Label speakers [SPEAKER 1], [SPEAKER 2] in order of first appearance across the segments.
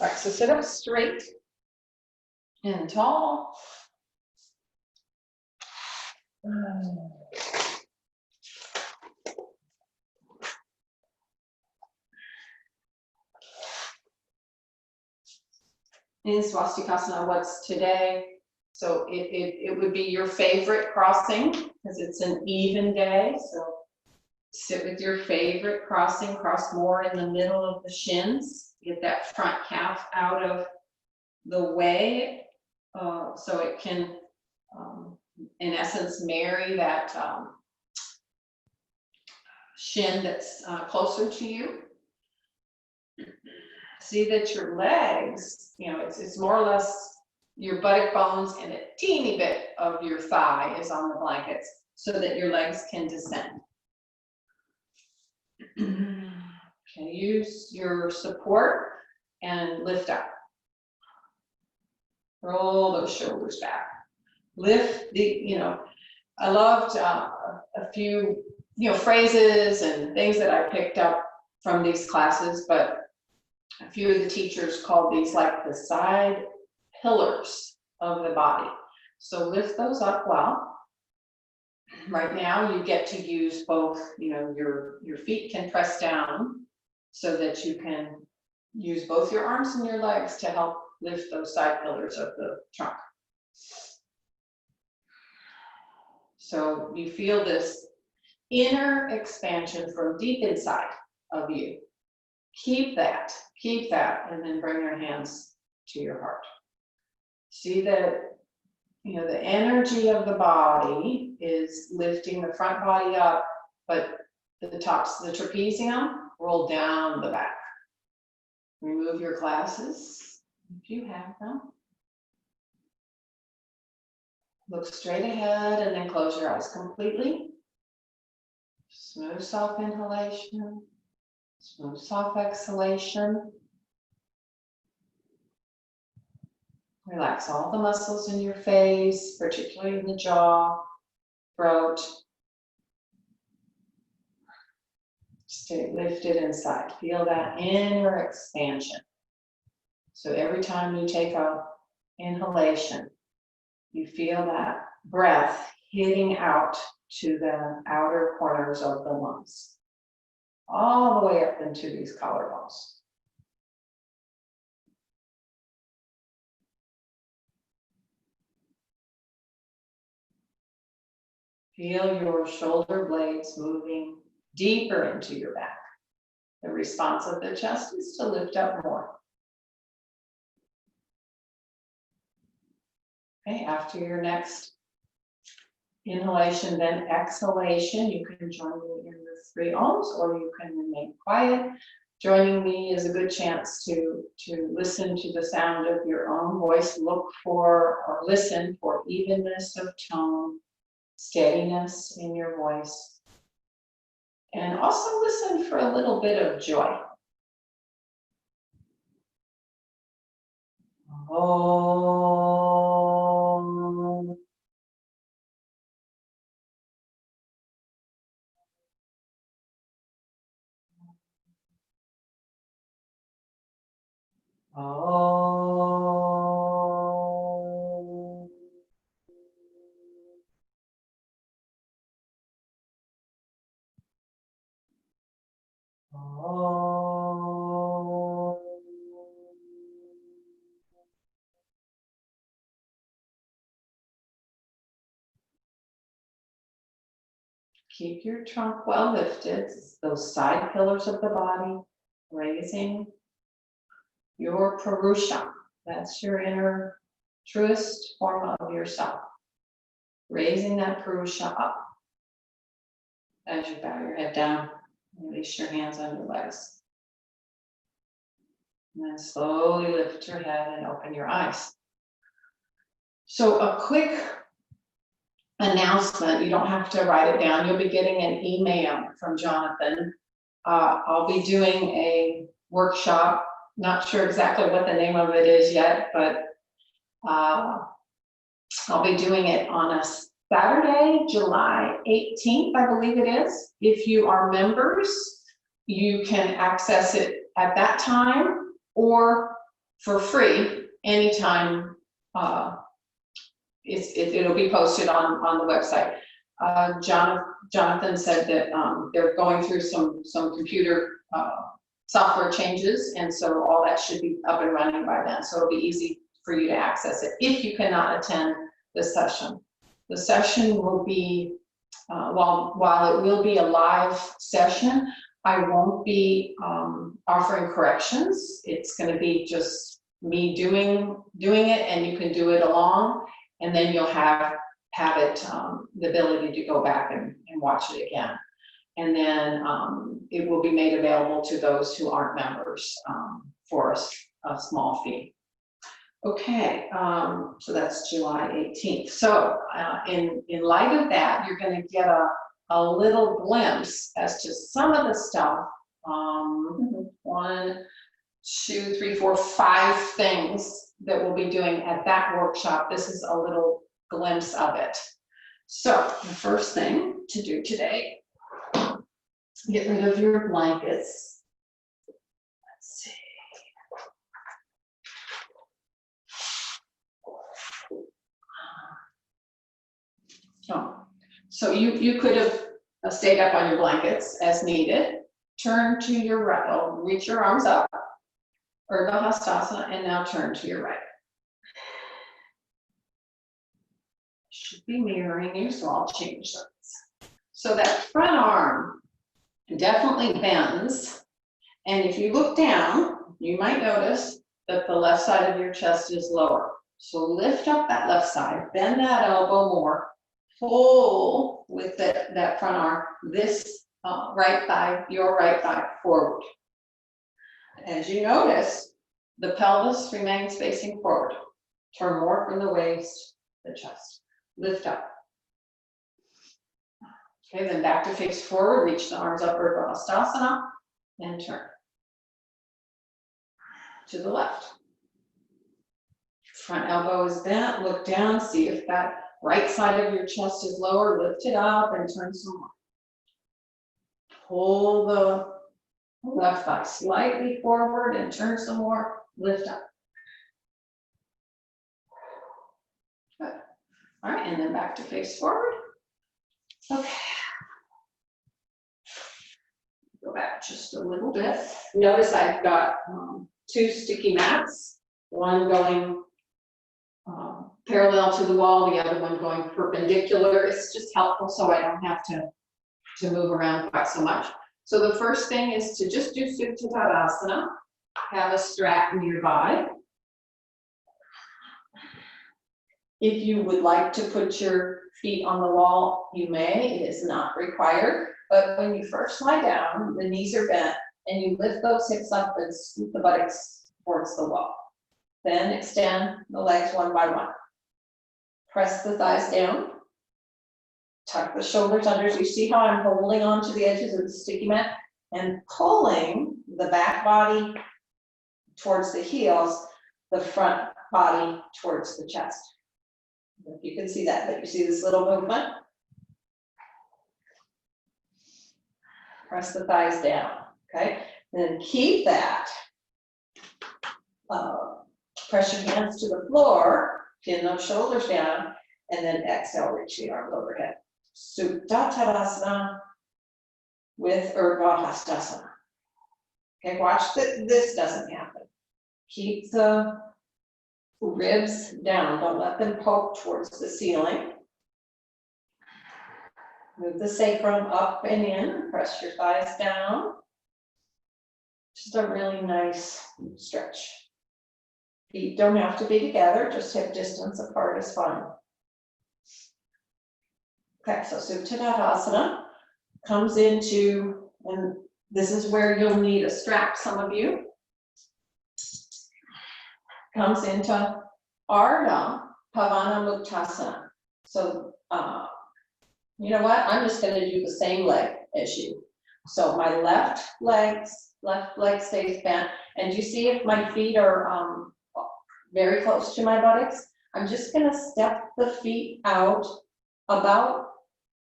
[SPEAKER 1] All right, so sit up straight and tall. In swastikasana, what's today? So it would be your favorite crossing because it's an even day. So sit with your favorite crossing, cross more in the middle of the shins. Get that front calf out of the way so it can, in essence, marry that shin that's closer to you. See that your legs, it's more or less your buttock bones and a teeny bit of your thigh is on the blankets so that your legs can descend. Okay, use your support and lift up. Roll those shoulders back. Lift I loved a few, phrases and things that I picked up from these classes, but a few of the teachers called these like the side pillars of the body. So lift those up well. Right now you get to use both, your feet can press down so that you can use both your arms and your legs to help lift those side pillars of the trunk. So you feel this inner expansion from deep inside of you. Keep that, and then bring your hands to your heart. See that, the energy of the body is lifting the front body up, but the trapezium, roll down the back. Remove your glasses, if you have them. Look straight ahead and then close your eyes completely. Smooth, soft inhalation. Smooth, soft exhalation. Relax all the muscles in your face, particularly in the jaw, throat. Stay lifted inside. Feel that inner expansion. So every time you take an inhalation, you feel that breath hitting out to the outer corners of the lungs, all the way up into these collarbones. Feel your shoulder blades moving deeper into your back. The response of the chest is to lift up more. Okay, after your next inhalation, then exhalation, you can join me in the 3 ohms or you can remain quiet. Joining me is a good chance to listen to the sound of your own voice. Look for or listen for evenness of tone, steadiness in your voice, and also listen for a little bit of joy. Om. Om. Om. Keep your trunk well lifted, those side pillars of the body, raising your Purusha. That's your inner, truest form of yourself. Raising that Purusha up. As you bow your head down, release your hands on your legs. And then slowly lift your head and open your eyes. So a quick announcement, you don't have to write it down. You'll be getting an email from Jonathan. I'll be doing a workshop, not sure exactly what the name of it is yet, but I'll be doing it on a Saturday, July 18th, I believe it is. If you are members, you can access it at that time, or for free anytime. It'll be posted on the website. Jonathan said that they're going through some computer software changes, and so all that should be up and running by then. So it'll be easy for you to access it if you cannot attend the session. The session will be, while it will be a live session, I won't be offering corrections. It's going to be just me doing it, and you can do it along, and then you'll have it the ability to go back and watch it again. And then it will be made available to those who aren't members for a small fee. Okay, so that's July 18th. So in light of that, you're going to get a little glimpse as to some of the stuff. 1, 2, 3, 4, 5 things that we'll be doing at that workshop. This is a little glimpse of it. So the first thing to do today, get rid of your blankets. Let's see. Oh, so you could have stayed up on your blankets as needed. Turn to your right, reach your arms up, Urdhva Hastasana, and now turn to your right. Should be mirroring you, so I'll change those. So that front arm definitely bends, and if you look down, you might notice that the left side of your chest is lower. So lift up that left side, bend that elbow more, pull with that front arm, this right thigh, your right thigh forward. As you notice, the pelvis remains facing forward. Turn more from the waist, the chest. Lift up. Okay, then back to face forward, reach the arms up, Urdhva Hastasana, and turn. To the left. Front elbow is bent, look down, see if that right side of your chest is lower, lift it up and turn some more. Pull the left thigh slightly forward and turn some more, lift up. Good. All right, and then back to face forward. Okay. Go back just a little bit. Notice I've got 2 sticky mats, one going parallel to the wall, the other one going perpendicular. It's just helpful so I don't have to move around quite so much. So the first thing is to just do Supta Tadasana. Have a strap nearby. If you would like to put your feet on the wall, you may. It is not required. But when you first lie down, the knees are bent, and you lift those hips up and scoot the buttocks towards the wall. Then extend the legs one by one. Press the thighs down. Tuck the shoulders under. So you see how I'm holding on to the edges of the sticky mat and pulling the back body towards the heels, the front body towards the chest. If you can see that, but you see this little movement. Press the thighs down, okay? Then keep that. Press your hands to the floor, pin those shoulders down, and then exhale, reach the arms overhead. Supta Tadasana with Urdhva Hastasana. Okay, watch that this doesn't happen. Keep the ribs down, don't let them poke towards the ceiling. Move the sacrum up and in, press your thighs down. Just a really nice stretch. Feet don't have to be together, just hip distance apart is fine. Okay, so Supta Tadasana comes into, and this is where you'll need a strap, some of you. Comes into Ardha Pavanamuktasana. So, you know what? I'm just going to do the same leg as you. So my left leg stays bent, and you see if my feet are very close to my buttocks? I'm just going to step the feet out about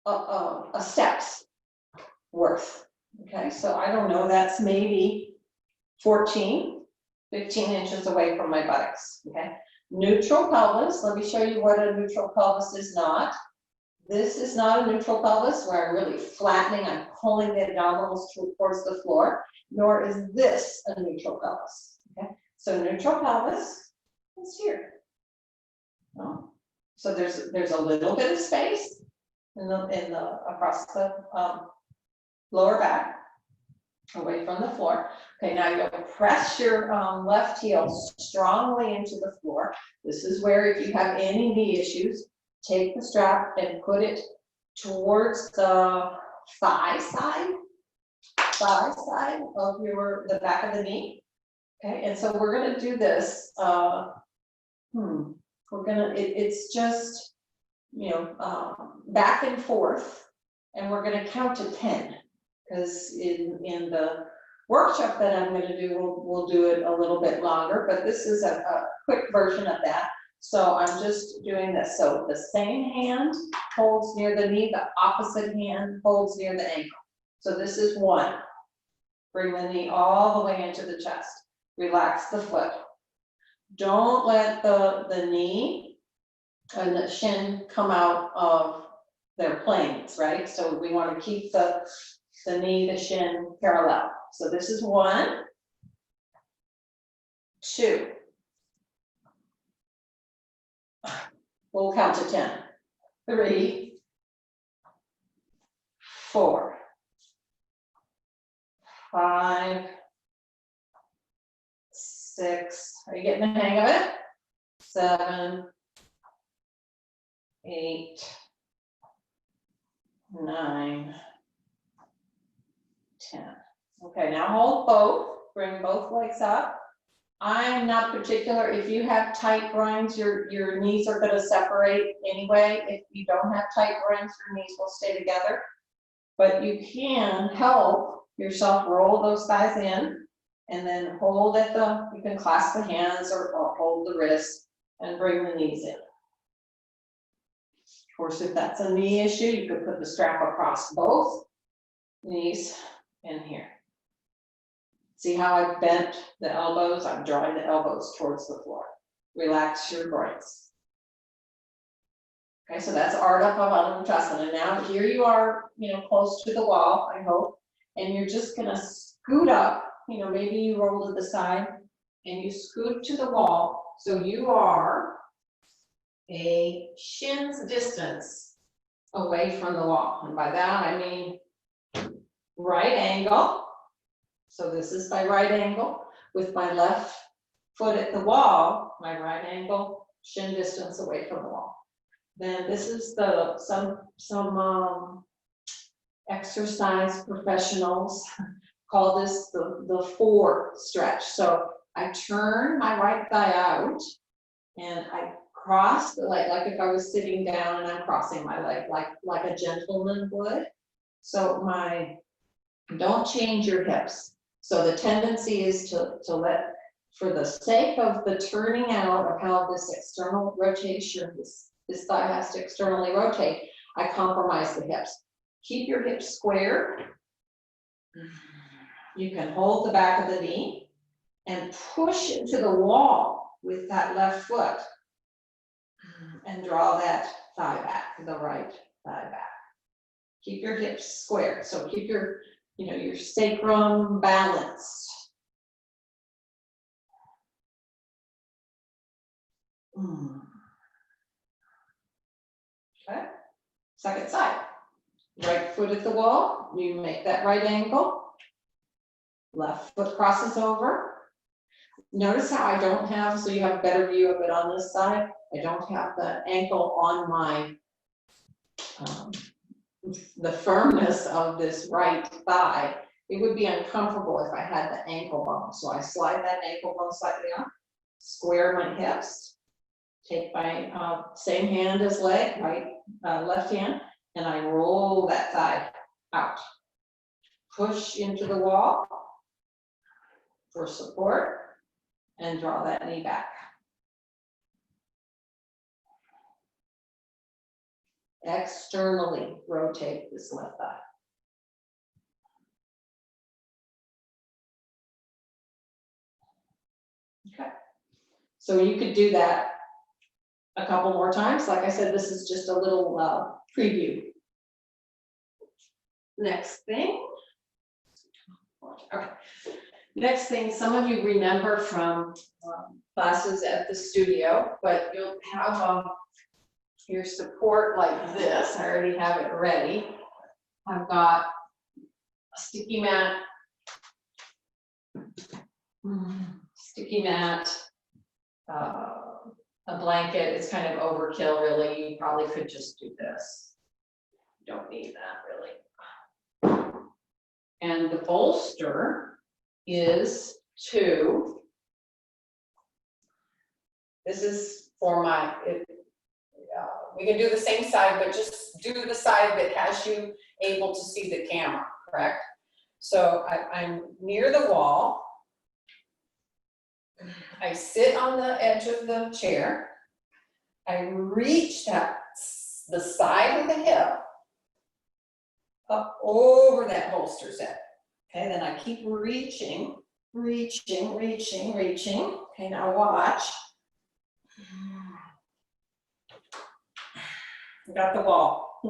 [SPEAKER 1] a step's worth. Okay, so I don't know, that's maybe 14, 15 inches away from my buttocks, okay? Neutral pelvis, let me show you what a neutral pelvis is not. This is not a neutral pelvis where I'm really flattening, I'm pulling the abdominals towards the floor, nor is this a neutral pelvis, okay? So neutral pelvis is here. No? So there's a little bit of space across the lower back, away from the floor. Okay, now you'll press your left heel strongly into the floor. This is where, if you have any knee issues, take the strap and put it towards the thigh side of the back of the knee. Okay, and so we're gonna do this. It's just, back and forth, and we're gonna count to 10. Because in the workshop that I'm going to do, we'll do it a little bit longer, but this is a quick version of that. So I'm just doing this. So the same hand holds near the knee, the opposite hand holds near the ankle. So this is 1. Bring the knee all the way into the chest. Relax the foot. Don't let the knee and the shin come out of their planes, right? So we want to keep the knee, the shin parallel. So this is 1, 2. We'll count to 10. 3, 4, 5, 6. Are you getting the hang of it? 7, 8, 9, 10. Okay, now hold both. Bring both legs up. I'm not particular. If you have tight groins, your knees are going to separate anyway. If you don't have tight groins, your knees will stay together. But you can help yourself roll those thighs in, and then hold at you can clasp the hands or hold the wrists and bring the knees in. Of course, if that's a knee issue, you could put the strap across both knees in here. See how I've bent the elbows? I'm drawing the elbows towards the floor. Relax your groins. Okay, so that's Ardha Padasana. Now here you are, close to the wall, I hope, and you're just gonna scoot up. Maybe you roll to the side and you scoot to the wall. So you are a shin's distance away from the wall. And by that, I mean right angle. So this is my right angle with my left foot at the wall, my right angle, shin distance away from the wall. Then this is some exercise professionals call this the 4 stretch. So I turn my right thigh out and I cross the leg, like if I was sitting down and I'm crossing my leg, like a gentleman would. So don't change your hips. So the tendency is to let, for the sake of the turning out of how this external rotation, this thigh has to externally rotate, I compromise the hips. Keep your hips square. You can hold the back of the knee and push into the wall with that left foot and draw that thigh back, the right thigh back. Keep your hips square. So keep your sacrum balanced. Okay, second side. Right foot at the wall, you make that right angle. Left foot crosses over. Notice how I don't have, so you have a better view of it on this side, I don't have the ankle on my, the firmness of this right thigh. It would be uncomfortable if I had the ankle bone. So I slide that ankle bone slightly up, square my hips, take my same hand as leg, left hand, and I roll that thigh out. Push into the wall for support and draw that knee back. Externally rotate this left thigh. So you could do that a couple more times. Like I said, this is just a little preview. Next thing. Okay. Next thing, some of you remember from classes at the studio, but you'll have your support like this. I already have it ready. I've got a sticky mat, a blanket. It's kind of overkill, really. You probably could just do this. You don't need that, really. And the bolster is this is for my, we can do the same side, but just do the side that has you able to see the camera, correct? So I'm near the wall. I sit on the edge of the chair. I reach the side of the hip up over that bolster set. Okay, then I keep reaching. Okay, now watch. Got the wall,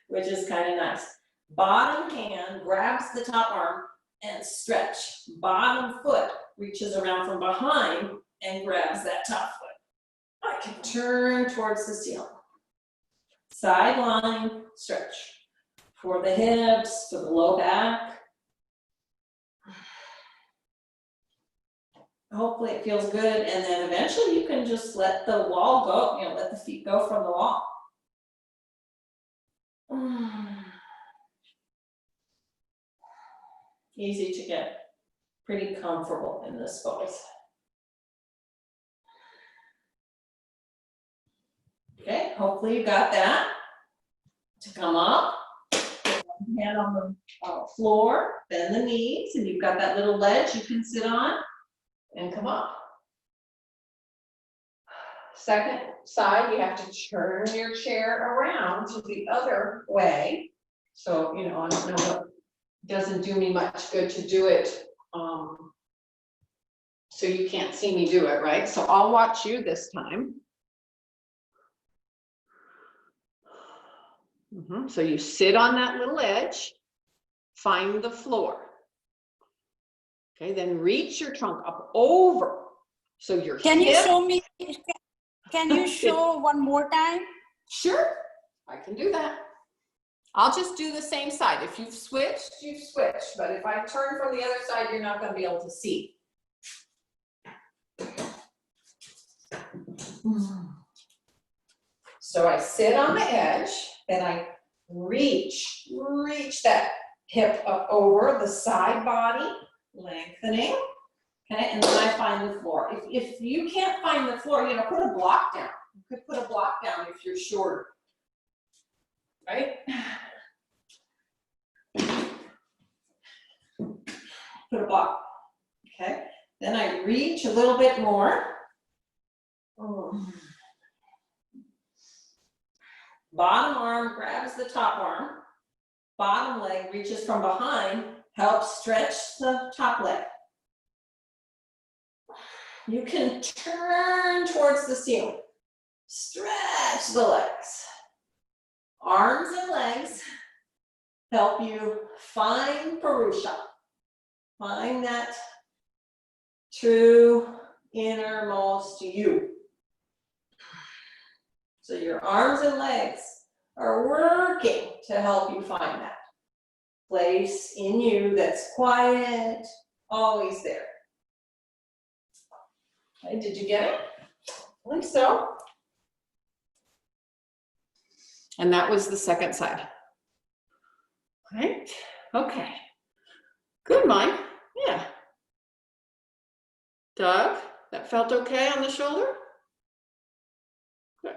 [SPEAKER 1] which is kind of nice. Bottom hand grabs the top arm and stretch. Bottom foot reaches around from behind and grabs that top foot. I can turn towards the ceiling. Sideline stretch. For the hips, for the low back. Hopefully it feels good, and then eventually you can just let the wall go, let the feet go from the wall. Easy to get pretty comfortable in this pose. Okay, hopefully you got that. To come up, hand on the floor, bend the knees, and you've got that little ledge you can sit on, and come up. Second side, you have to turn your chair around to the other way. So, I don't know what, doesn't do me much good to do it so you can't see me do it, right? So I'll watch you this time. So you sit on that little edge, find the floor. Okay, then reach your trunk up over. So your
[SPEAKER 2] Can
[SPEAKER 1] hip,
[SPEAKER 2] you show me? Can you show one more time?
[SPEAKER 1] Sure, I can do that. I'll just do the same side. If you've switched, you've switched. But if I turn from the other side, you're not going to be able to see. So I sit on the edge, then I reach that hip up over the side body, lengthening. Okay, and then I find the floor. If you can't find the floor, put a block down. You could put a block down if you're shorter, right? Put a block, okay? Then I reach a little bit more. Bottom arm grabs the top arm. Bottom leg reaches from behind, helps stretch the top leg. You can turn towards the ceiling. Stretch the legs. Arms and legs help you find Purusha. Find that true innermost you. So your arms and legs are working to help you find that place in you that's quiet, always there. Okay, did you get it? I think so. And that was the second side. Right? Okay. Good, Mike. Yeah. Doug, that felt okay on the shoulder? Good.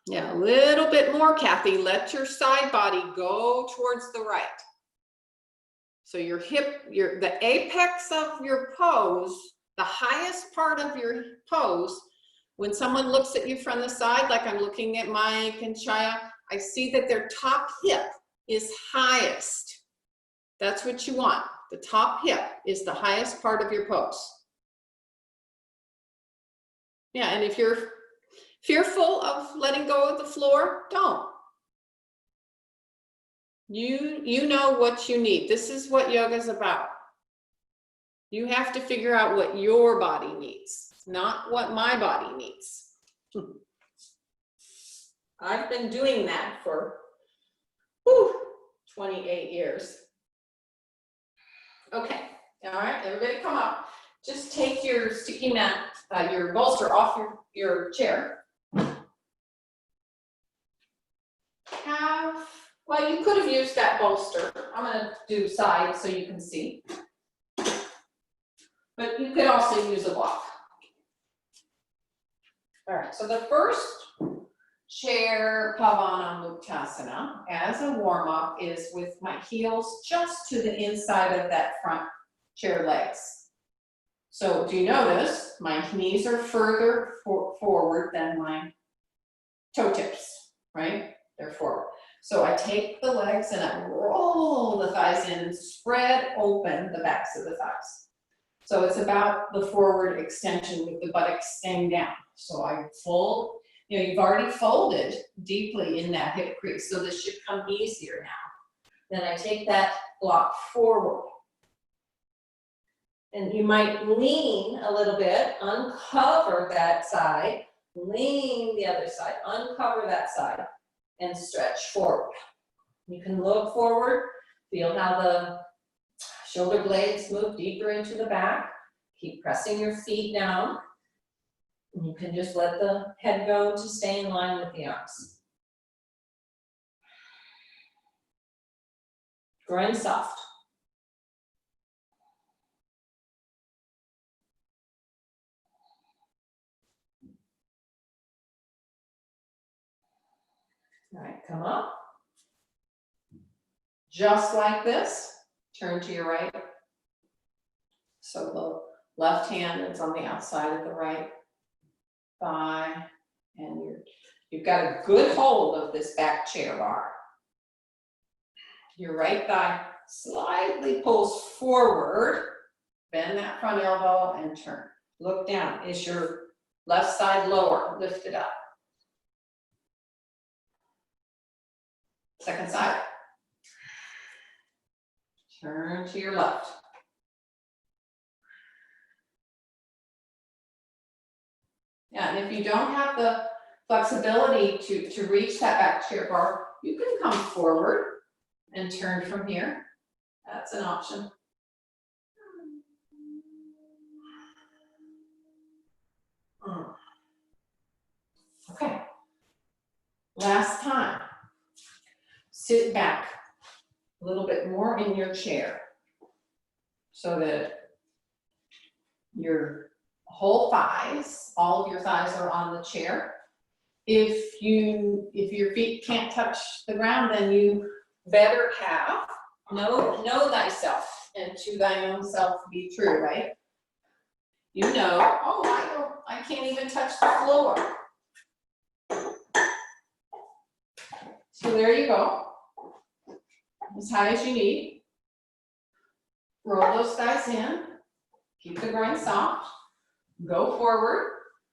[SPEAKER 1] Yeah, a little bit more, Kathy. Let your side body go towards the right. So your hip, the apex of your pose, the highest part of your pose, when someone looks at you from the side, like I'm looking at Mike and Chaya, I see that their top hip is highest. That's what you want. The top hip is the highest part of your pose. Yeah, and if you're fearful of letting go of the floor, don't. You know what you need. This is what yoga is about. You have to figure out what your body needs, not what my body needs. I've been doing that for 28 years. Okay, all right, everybody come up. Just take your sticky mat, your bolster off your chair. Well, you could have used that bolster. I'm gonna do side so you can see. But you could also use a block. All right, so the first chair Padasana as a warm-up is with my heels just to the inside of that front chair legs. So do you notice my knees are further forward than my toe tips, right? They're forward. So I take the legs and I roll the thighs in and spread open the backs of the thighs. So it's about the forward extension with the buttocks staying down. So I fold, you know, you've already folded deeply in that hip crease, so this should come easier now. Then I take that block forward. And you might lean a little bit, uncover that side, lean the other side, uncover that side, and stretch forward. You can look forward, feel how the shoulder blades move deeper into the back. Keep pressing your feet down. And you can just let the head go to stay in line with the arms. Groin soft. All right, come up. Just like this, turn to your right. So the left hand is on the outside of the right thigh, and you've got a good hold of this back chair bar. Your right thigh slightly pulls forward, bend that front elbow and turn. Look down. Is your left side lower? Lift it up. Second side. Turn to your left. Yeah, and if you don't have the flexibility to reach that back chair bar, you can come forward and turn from here. That's an option. Okay. Last time. Sit back a little bit more in your chair so that your whole thighs, all of your thighs are on the chair. If your feet can't touch the ground, then you better have know thyself, and to thine own self be true, right? You know, oh, I can't even touch the floor. So there you go. As high as you need. Roll those thighs in. Keep the groin soft. Go forward.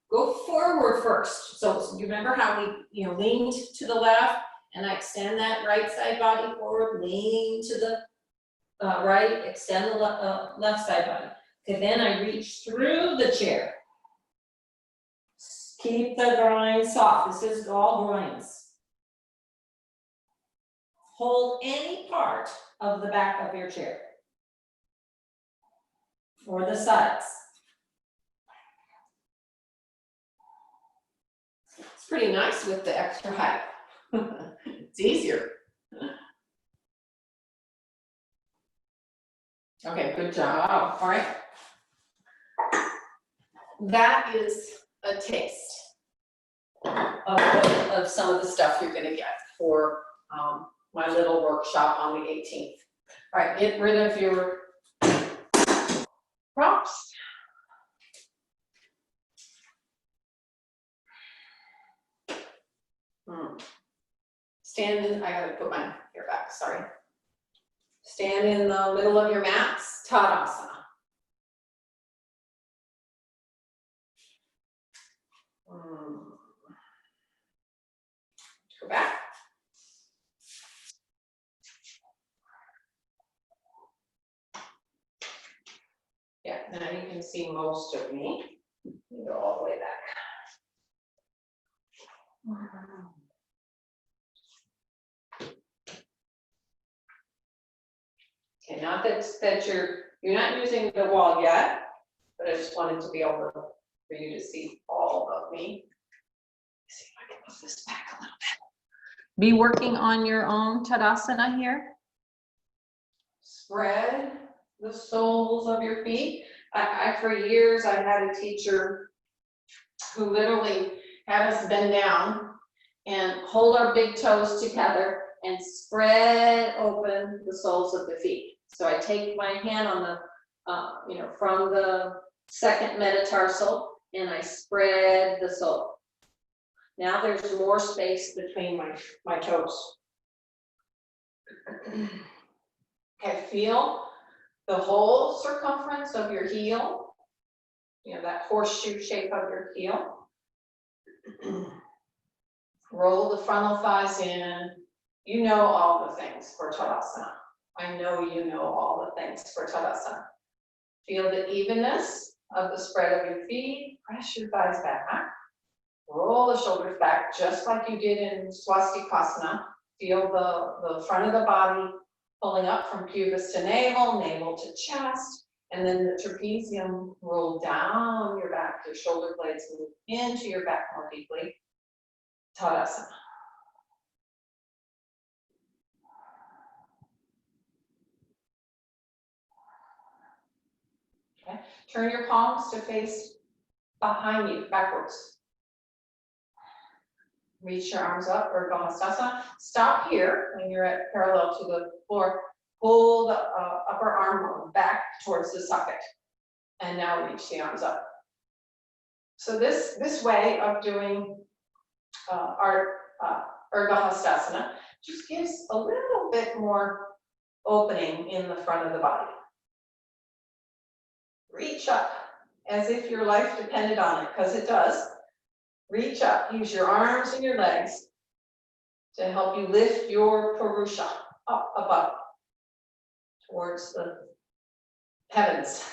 [SPEAKER 1] Go forward first. So you remember how we leaned to the left, and I extend that right side body forward, lean to the right, extend the left side body. Okay, then I reach through the chair. Keep the groin soft. This is all groins. Hold any part of the back of your chair or the sides. It's pretty nice with the extra height. It's easier. Okay, good job. All right. That is a taste of some of the stuff you're going to get for my little workshop on the 18th. All right, get rid of your props. Stand in, I gotta put my hair back, sorry. Stand in the middle of your mats, Tadasana. Go back. Yeah, now you can see most of me. You go all the way back. Okay, not that you're not using the wall yet, but I just wanted to be able for you to see all of me. Let's see if I can move this back a little bit. Be working on your own Tadasana here. Spread the soles of your feet. I for years, I had a teacher who literally had us bend down and hold our big toes together and spread open the soles of the feet. So I take my hand on the, from the second metatarsal and I spread the sole. Now there's more space between my toes. Okay, feel the whole circumference of your heel, that horseshoe shape of your heel. Roll the frontal thighs in. You know all the things for Tadasana. I know you know all the things for Tadasana. Feel the evenness of the spread of your feet. Press your thighs back. Roll the shoulders back just like you did in Swastikasana. Feel the front of the body pulling up from pubis to navel, navel to chest, and then the trapezium roll down your back. Your shoulder blades move into your back more deeply. Tadasana. Okay. Turn your palms to face behind you, backwards. Reach your arms up, or Padasana. Stop here when you're at parallel to the floor. Pull the upper arm back towards the socket. And now reach the arms up. So this way of doing our Padasana just gives a little bit more opening in the front of the body. Reach up as if your life depended on it, because it does. Reach up, use your arms and your legs to help you lift your Purusha up above towards the heavens.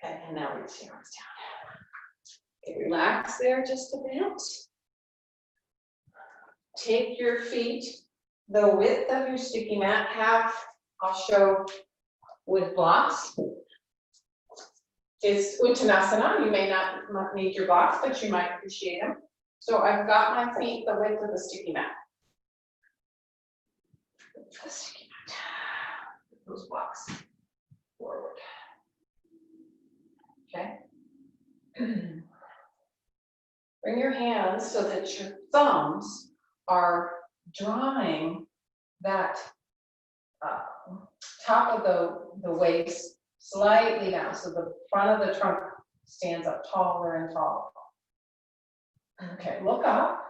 [SPEAKER 1] Okay, and now reach the arms down. Okay, relax there just a bit. Take your feet the width of your sticky mat. I'll show with blocks. It's Uttanasana. You may not need your blocks, but you might appreciate them. So I've got my feet the width of the sticky mat. The sticky mat. Those blocks forward. Okay. Bring your hands so that your thumbs are drawing that top of the waist slightly down, so the front of the trunk stands up taller and taller. Okay, look up,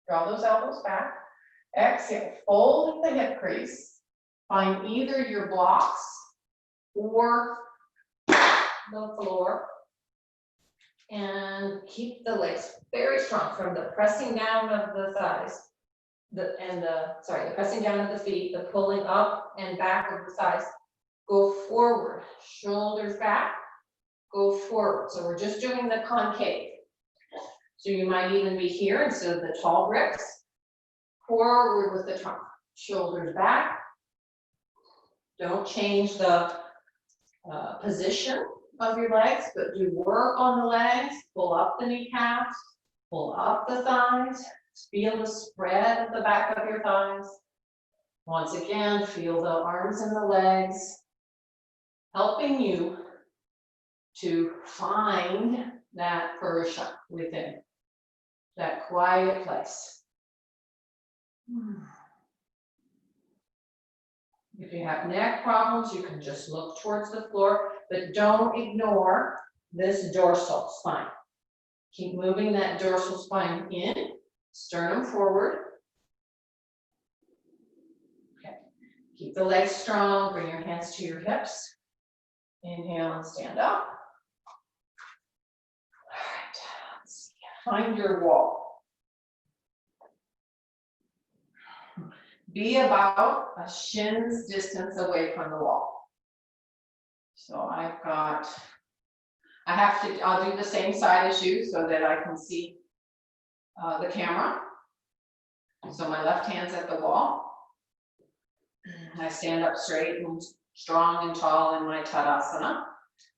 [SPEAKER 1] draw those elbows back, exhale, fold the hip crease, find either your blocks or the floor, and keep the legs very strong from the pressing down of the thighs, the pressing down of the feet, the pulling up and back of the thighs. Go forward, shoulders back, go forward. So we're just doing the concave. So you might even be here instead of the tall bricks. Forward with the trunk, shoulders back. Don't change the position of your legs, but do work on the legs. Pull up the kneecaps, pull up the thighs. Feel the spread of the back of your thighs. Once again, feel the arms and the legs, helping you to find that Purusha within, that quiet place. If you have neck problems, you can just look towards the floor, but don't ignore this dorsal spine. Keep moving that dorsal spine in, sternum forward. Okay. Keep the legs strong, bring your hands to your hips. Inhale and stand up. All right, let's see. Find your wall. Be about a shin's distance away from the wall. So I'll do the same side as you so that I can see the camera. So my left hand's at the wall. I stand up straight and strong and tall in my Tadasana.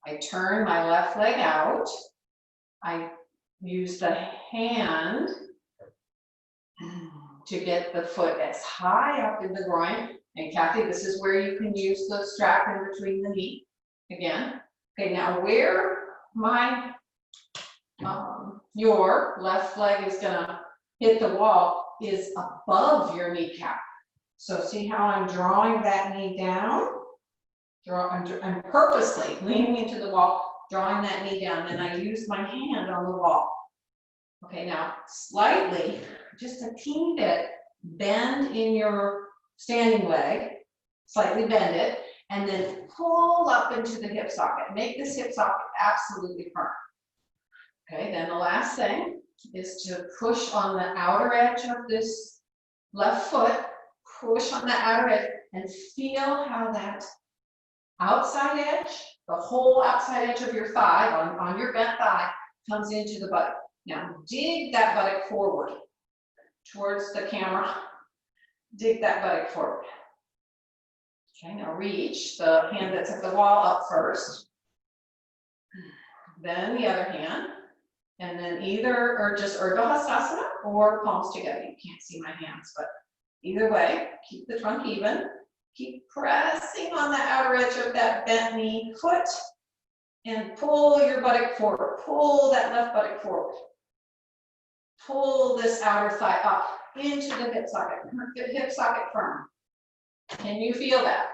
[SPEAKER 1] I turn my left leg out. I use the hand to get the foot as high up in the groin. And Kathy, this is where you can use the strap in between the knee again. Okay, now where your left leg is gonna hit the wall is above your kneecap. So see how I'm drawing that knee down? I'm purposely leaning into the wall, drawing that knee down, and I use my hand on the wall. Okay, now slightly, just a teeny bit, bend in your standing leg, slightly bend it, and then pull up into the hip socket. Make this hip socket absolutely firm. Okay, then the last thing is to push on the outer edge of this left foot, push on the outer edge, and feel how that outside edge, the whole outside edge of your thigh, on your bent thigh, comes into the buttock. Now dig that buttock forward towards the camera. Dig that buttock forward. Okay, now reach the hand that's at the wall up first. Then the other hand. And then just Urdhva Hastasana or palms together. You can't see my hands, but either way, keep the trunk even. Keep pressing on the outer edge of that bent knee foot and pull your buttock forward. Pull that left buttock forward. Pull this outer thigh up into the hip socket. Hip socket firm. Can you feel that?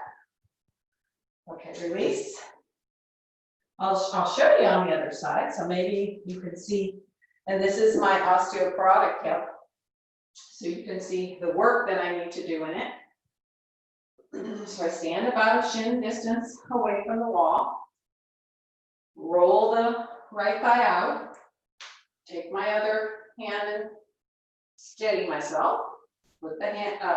[SPEAKER 1] Okay, release. I'll show you on the other side, so maybe you can see, and this is my osteoporotic hip, so you can see the work that I need to do in it. So I stand about a shin distance away from the wall, roll the right thigh out, take my other hand and steady myself, put the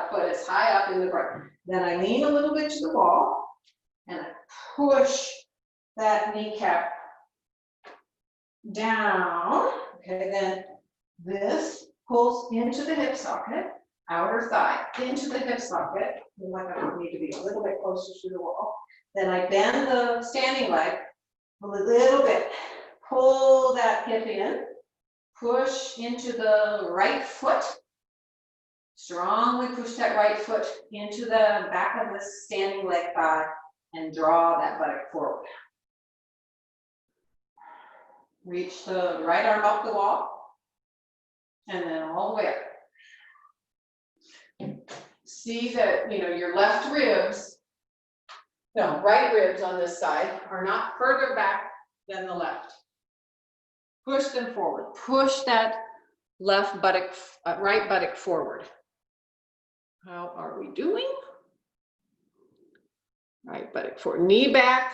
[SPEAKER 1] foot as high up in the ground. Then I lean a little bit to the wall, and I push that kneecap down. Okay, then this pulls into the hip socket, outer thigh into the hip socket. Like I need to be a little bit closer to the wall. Then I bend the standing leg a little bit, pull that hip in, push into the right foot, strongly push that right foot into the back of the standing leg thigh and draw that buttock forward. Reach the right arm up the wall, and then all the way up. See that, your left ribs, right ribs on this side are not further back than the left. Push them forward. Push that left buttock, right buttock forward. How are we doing? Right buttock forward. Knee back,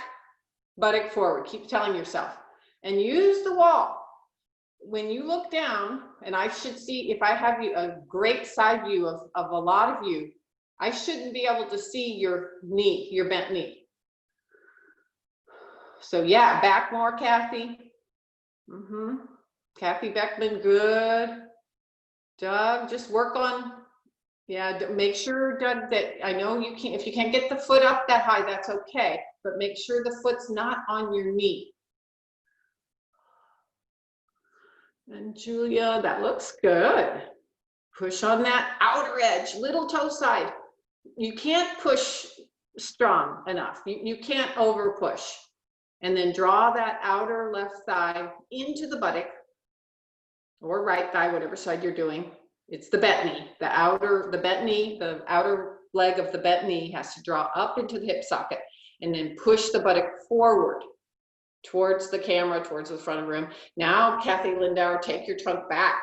[SPEAKER 1] buttock forward. Keep telling yourself. And use the wall. When you look down, and I should see, if I have a great side view of a lot of you, I shouldn't be able to see your knee, your bent knee. So yeah, back more, Kathy. Kathy Beckman, good. Doug, just work on, make sure, Doug, that I know you can't, if you can't get the foot up that high, that's okay, but make sure the foot's not on your knee. And Julia, that looks good. Push on that outer edge, little toe side. You can't push strong enough. You can't over push. And then draw that outer left thigh into the buttock or right thigh, whatever side you're doing. It's the bent knee, the outer leg of the bent knee has to draw up into the hip socket and then push the buttock forward towards the camera, towards the front of the room. Now, Kathy Lindauer, take your trunk back.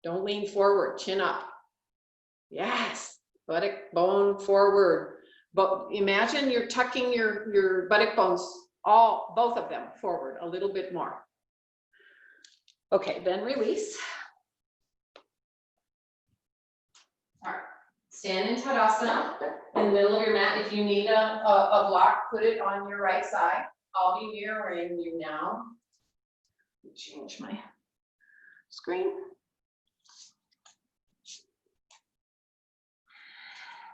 [SPEAKER 1] Don't lean forward, chin up. Yes, buttock bone forward. But imagine you're tucking your buttock bones, both of them forward a little bit more. Okay, then release. All right, stand in Tadasana in the middle of your mat. If you need a block, put it on your right side. I'll be mirroring you now. Change my screen.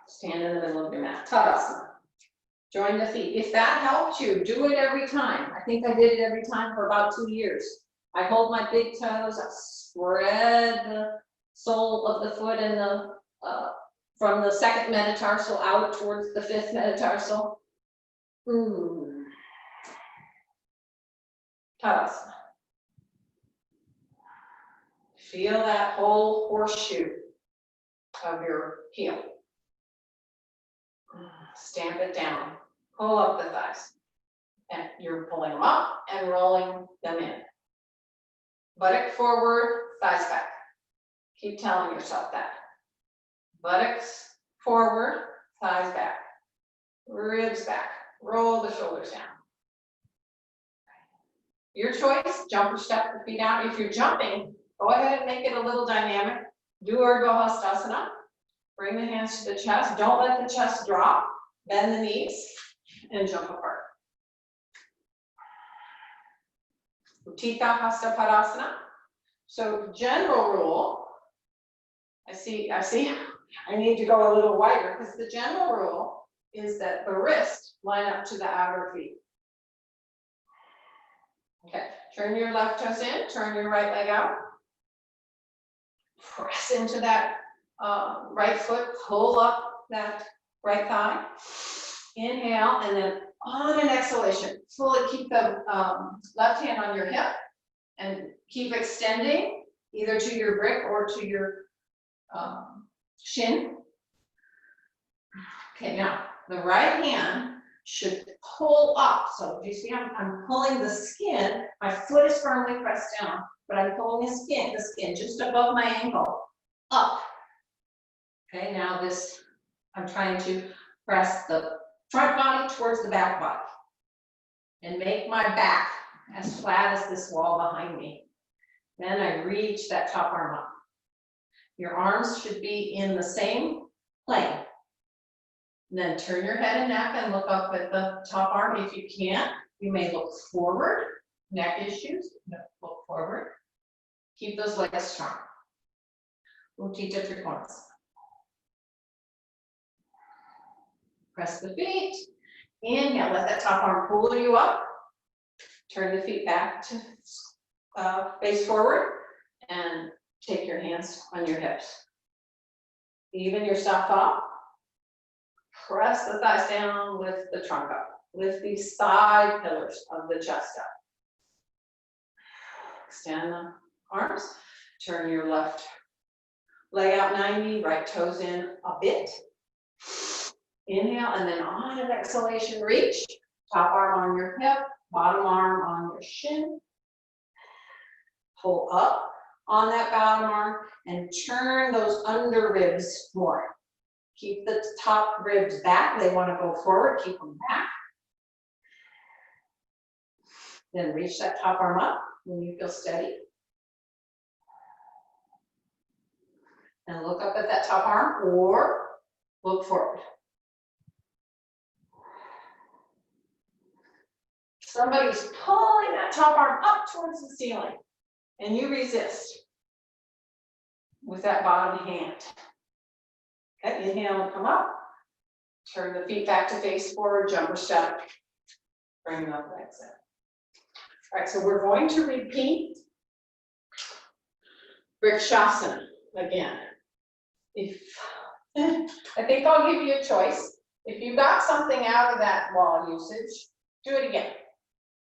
[SPEAKER 1] Stand in the middle of your mat, Tadasana. Join the feet. If that helped you, do it every time. I think I did it every time for about 2 years. I hold my big toes, I spread the sole of the foot and the from the second metatarsal out towards the fifth metatarsal. Tadasana. Feel that whole horseshoe of your heel. Stamp it down. Pull up the thighs. And you're pulling them up and rolling them in. Buttock forward, thighs back. Keep telling yourself that. Buttocks forward, thighs back. Ribs back. Roll the shoulders down. Your choice, jump or step the feet out. If you're jumping, go ahead and make it a little dynamic. Do Urdhva. Bring the hands to the chest. Don't let the chest drop. Bend the knees and jump apart. Utthita Padasana. So general rule, I see, I need to go a little wider because the general rule is that the wrists line up to the outer feet. Okay, turn your left toes in, turn your right leg out. Press into that right foot, pull up that right thigh. Inhale, and then on an exhalation, fully keep the left hand on your hip and keep extending either to your brick or to your shin. Okay, now the right hand should pull up. So do you see I'm pulling the skin, my foot is firmly pressed down, but I'm pulling the skin just above my ankle up. Okay, now this, I'm trying to press the front body towards the back body and make my back as flat as this wall behind me. Then I reach that top arm up. Your arms should be in the same plane. And then turn your head and neck and look up at the top arm. If you can't, you may look forward. Neck issues, look forward. Keep those legs strong. Utthita Trikonasana. Press the feet. Inhale, let that top arm pull you up. Turn the feet back to face forward and take your hands on your hips. Even yourself up. Press the thighs down, lift the trunk up. Lift these side pillars of the chest up. Extend the arms. Turn your left leg out 90, right toes in a bit. Inhale, and then on an exhalation, reach. Top arm on your hip, bottom arm on your shin. Pull up on that bottom arm and turn those under ribs more. Keep the top ribs back. They want to go forward. Keep them back. Then reach that top arm up when you feel steady. And look up at that top arm or look forward. Somebody's pulling that top arm up towards the ceiling and you resist with that bottom hand. Okay, inhale and come up. Turn the feet back to face forward, jump or step. Bring the legs in. All right, so we're going to repeat Vrikshasana again. I think I'll give you a choice. If you got something out of that wall usage, do it again.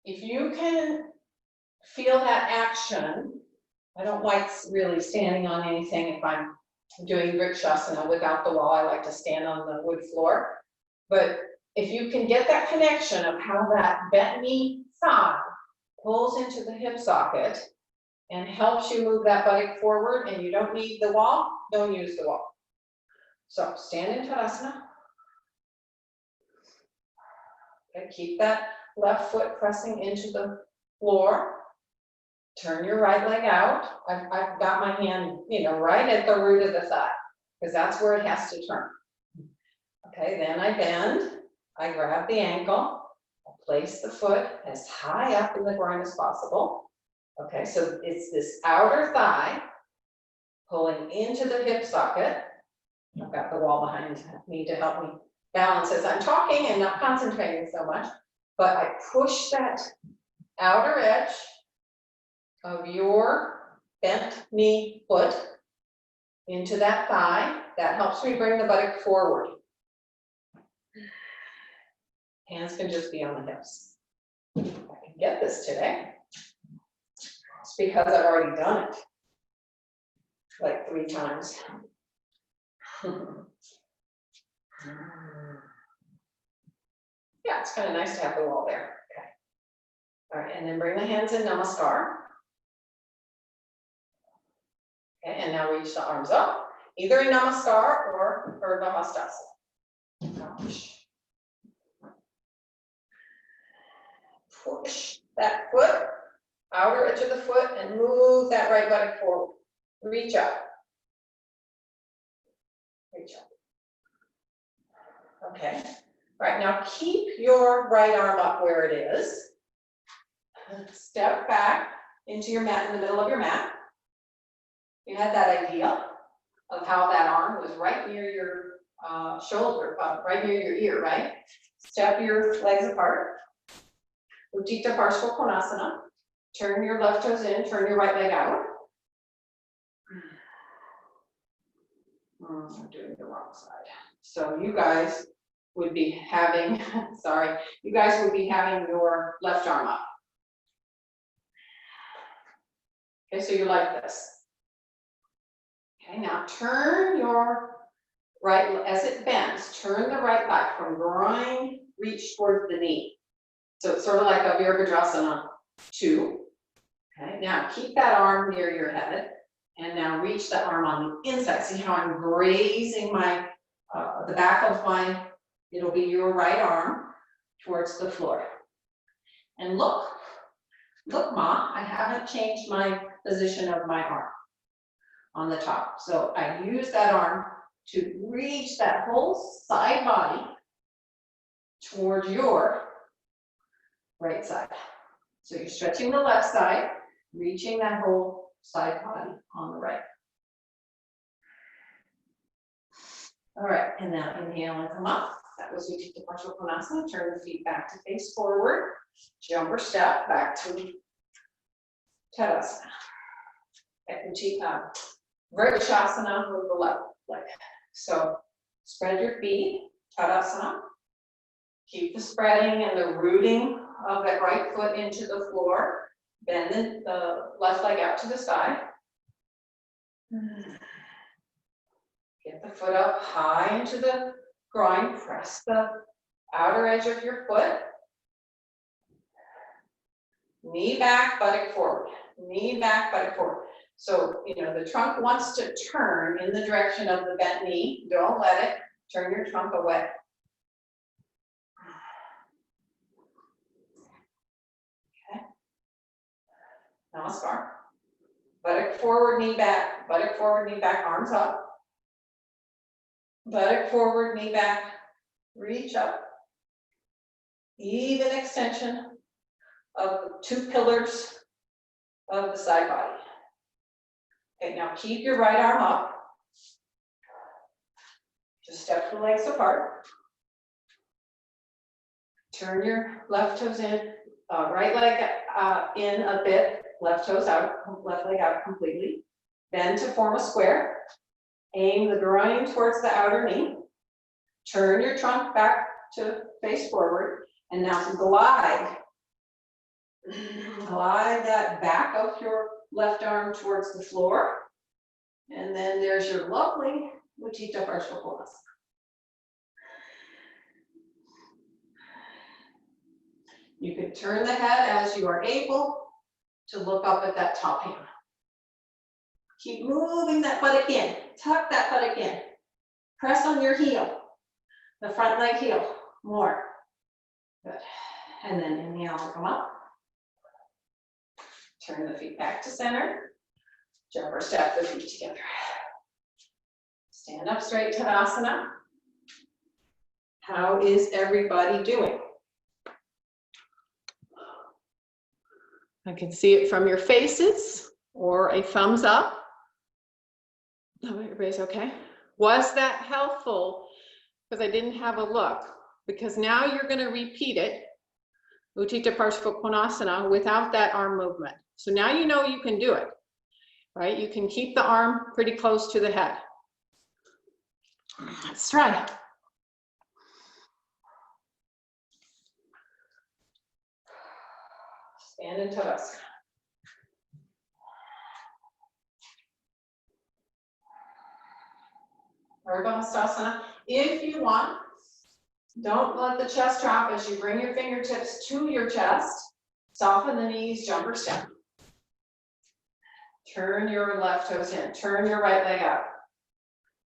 [SPEAKER 1] If you can feel that action, I don't like really standing on anything if I'm doing Vrikshasana without the wall. I like to stand on the wood floor. But if you can get that connection of how that bent knee thigh pulls into the hip socket and helps you move that buttock forward and you don't need the wall, don't use the wall. So stand in Tadasana. Okay, keep that left foot pressing into the floor. Turn your right leg out. I've got my hand, right at the root of the thigh, because that's where it has to turn. Okay, then I bend, I grab the ankle, I place the foot as high up in the groin as possible. Okay, so it's this outer thigh pulling into the hip socket. I've got the wall behind me to help me balance as I'm talking and not concentrating so much, but I push that outer edge of your bent knee foot into that thigh. That helps me bring the buttock forward. Hands can just be on the hips. I can get this today. It's because I've already done it like 3 times. Yeah, it's kind of nice to have the wall there. Okay. All right, and then bring the hands in Namaskar. Okay, and now reach the arms up, either in Namaskar or Urdhva Hastasana. Push that foot, outer edge of the foot, and move that right buttock forward. Reach up. Reach up. Okay. All right, now keep your right arm up where it is. Step back into your mat, in the middle of your mat. You had that idea of how that arm was right near your shoulder, right near your ear, right? Step your legs apart. Utthita Konasana. Turn your left toes in, turn your right leg out. I'm doing the wrong side. So you guys would be having, sorry, you guys would be having your left arm up. Okay, so you're like this. Okay, now turn your right, as it bends, turn the right thigh from groin, reach towards the knee. So it's sort of like a Virabhadrasana 2. Okay, now keep that arm near your head, and now reach the arm on the inside. See how I'm grazing my, the back of my, it'll be your right arm towards the floor. And look, Ma, I haven't changed my position of my arm on the top. So I use that arm to reach that whole side body toward your right side. So you're stretching the left side, reaching that whole side body on the right. All right, and now inhale and come up. That was Utthita Konasana. Turn the feet back to face forward. Jump or step back to Tadasana. Vrikshasana with the left leg. So spread your feet, Tadasana. Keep the spreading and the rooting of that right foot into the floor. Bend the left leg out to the side. Get the foot up high into the groin. Press the outer edge of your foot. Knee back, buttock forward. Knee back, buttock forward. So, the trunk wants to turn in the direction of the bent knee. Don't let it. Turn your trunk away. Okay. Namaskar. Buttock forward, knee back. Buttock forward, knee back, arms up. Buttock forward, knee back. Reach up. Even extension of the 2 pillars of the side body. Okay, now keep your right arm up. Just step the legs apart. Turn your left toes in, right leg in a bit, left toes out, left leg out completely. Bend to form a square. Aim the groin towards the outer knee. Turn your trunk back to face forward. And now glide. Glide that back of your left arm towards the floor. And then there's your lovely Utthita Konasana. You can turn the head as you are able to look up at that top hand. Keep moving that buttock in. Tuck that buttock in. Press on your heel. The front leg heel. More. Good. And then inhale, come up. Turn the feet back to center. Jump or step the feet together. Stand up straight, Tadasana. How is everybody doing? I can see it from your faces or a thumbs up. Oh, everybody's okay. Was that helpful? Because I didn't have a look. Because now you're going to repeat it, Utthita Parshva without that arm movement. So now you know you can do it, right? You can keep the arm pretty close to the head. Let's try. Stand in Tadasana. Padasana. If you want, don't let the chest drop as you bring your fingertips to your chest. Soften the knees, jump or step. Turn your left toes in. Turn your right leg out.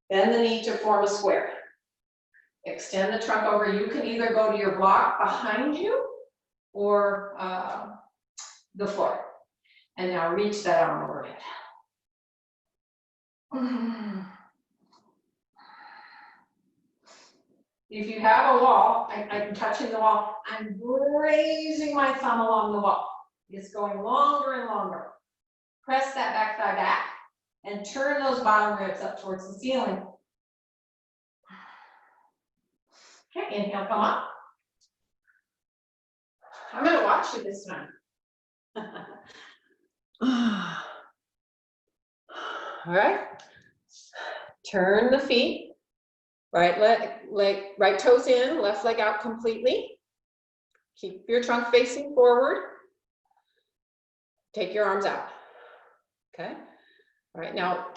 [SPEAKER 1] Bend the knee to form a square. Extend the trunk over. You can either go to your block behind you or the floor. And now reach that arm overhead. If you have a wall, I'm touching the wall, I'm raising my thumb along the wall. It's going longer and longer. Press that back thigh back and turn those bottom ribs up towards the ceiling. Okay, inhale, come up. I'm going to watch you this time. All right. Turn the feet. Right leg, right toes in, left leg out completely. Keep your trunk facing forward. Take your arms out. Okay. All right, now,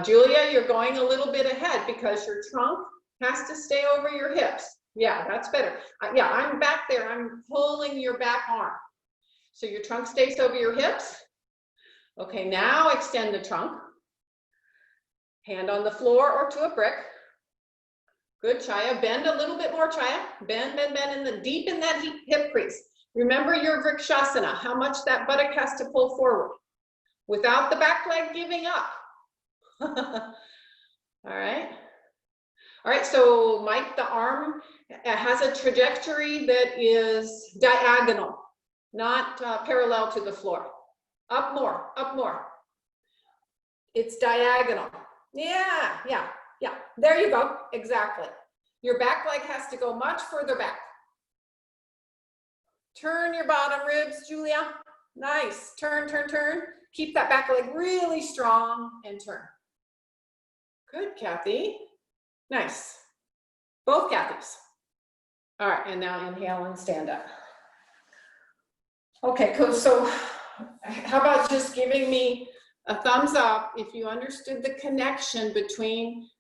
[SPEAKER 1] Julia, you're going a little bit ahead because your trunk has to stay over your hips. Yeah, that's better. Yeah, I'm back there. I'm pulling your back arm. So your trunk stays over your hips. Okay, now extend the trunk. Hand on the floor or to a brick. Good, Chaya. Bend a little bit more, Chaya. Bend, bend, bend, and then deepen that hip crease. Remember your Vrikshasana, how much that buttock has to pull forward without the back leg giving up. All right. All right, so Mike, the arm has a trajectory that is diagonal, not parallel to the floor. Up more, up more. It's diagonal. Yeah, yeah. Yeah, there you go, exactly. Your back leg has to go much further back. Turn your bottom ribs, Julia. Nice, turn, turn, turn. Keep that back leg really strong and turn. Good, Kathy. Nice. Both Kathys. All right, and now inhale and stand up. Okay, cool. So how about just giving me a thumbs up if you understood the connection between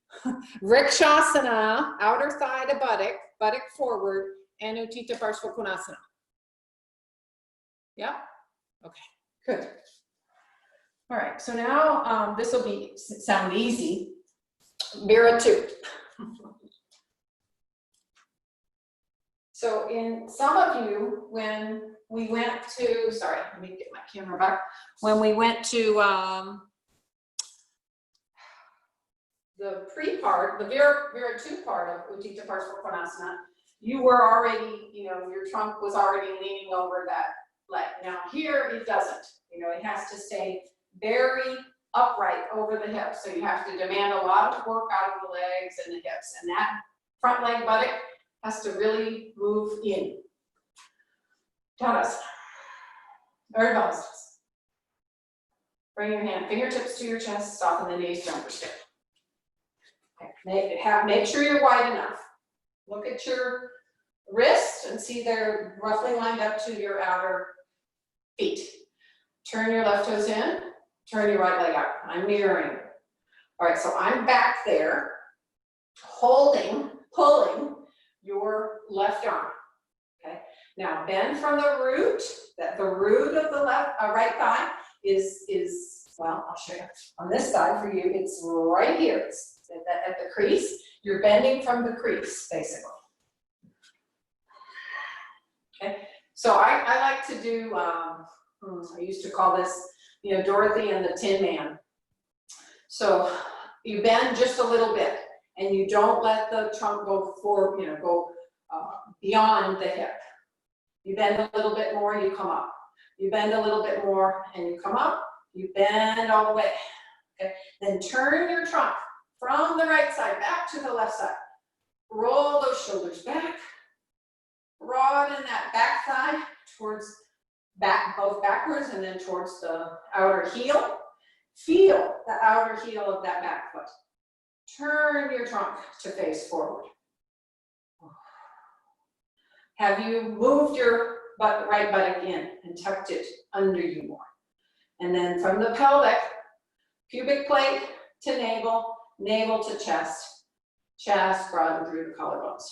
[SPEAKER 1] Vrikshasana, outer thigh to buttock, buttock forward, and Utthita Parshva. Yeah? Okay, good. All right, so now this will sound easy. Mira 2. So in some of you, when we went to, sorry, let me get my camera back. When we went to the pre-part, the Mira 2 part of Utthita Parshva, you were already, your trunk was already leaning over that leg. Now here it doesn't, it has to stay very upright over the hips. So you have to demand a lot of work out of the legs and the hips. And that front leg buttock has to really move in. Tadasana. Everybody. Bring your hand, fingertips to your chest, soften the knees, jump or step. Okay. Make sure you're wide enough. Look at your wrists and see they're roughly lined up to your outer feet. Turn your left toes in, turn your right leg out. I'm mirroring. All right, so I'm back there, pulling your left arm. Okay. Now bend from the root. That the root of the right thigh is well, I'll show you on this side for you. It's right here. It's at the crease. You're bending from the crease, basically.
[SPEAKER 3] Okay, so I like to do, I used to call this, you know, Dorothy and the Tin Man. So you bend just a little bit and you don't let the trunk go forward, you know, go beyond the hip. You bend a little bit more, you come up. You bend a little bit more and you come up. You bend all the way. Okay, then turn your trunk from the right side back to the left side. Roll those shoulders back. Broaden that back thigh towards back, both backwards and then towards the outer heel. Feel the outer heel of that back foot. Turn your trunk to face forward. Have you moved your right buttock in and tucked it under you more? And then from the pelvic, pubic plate to navel, navel to chest, chest broaden through the collarbones.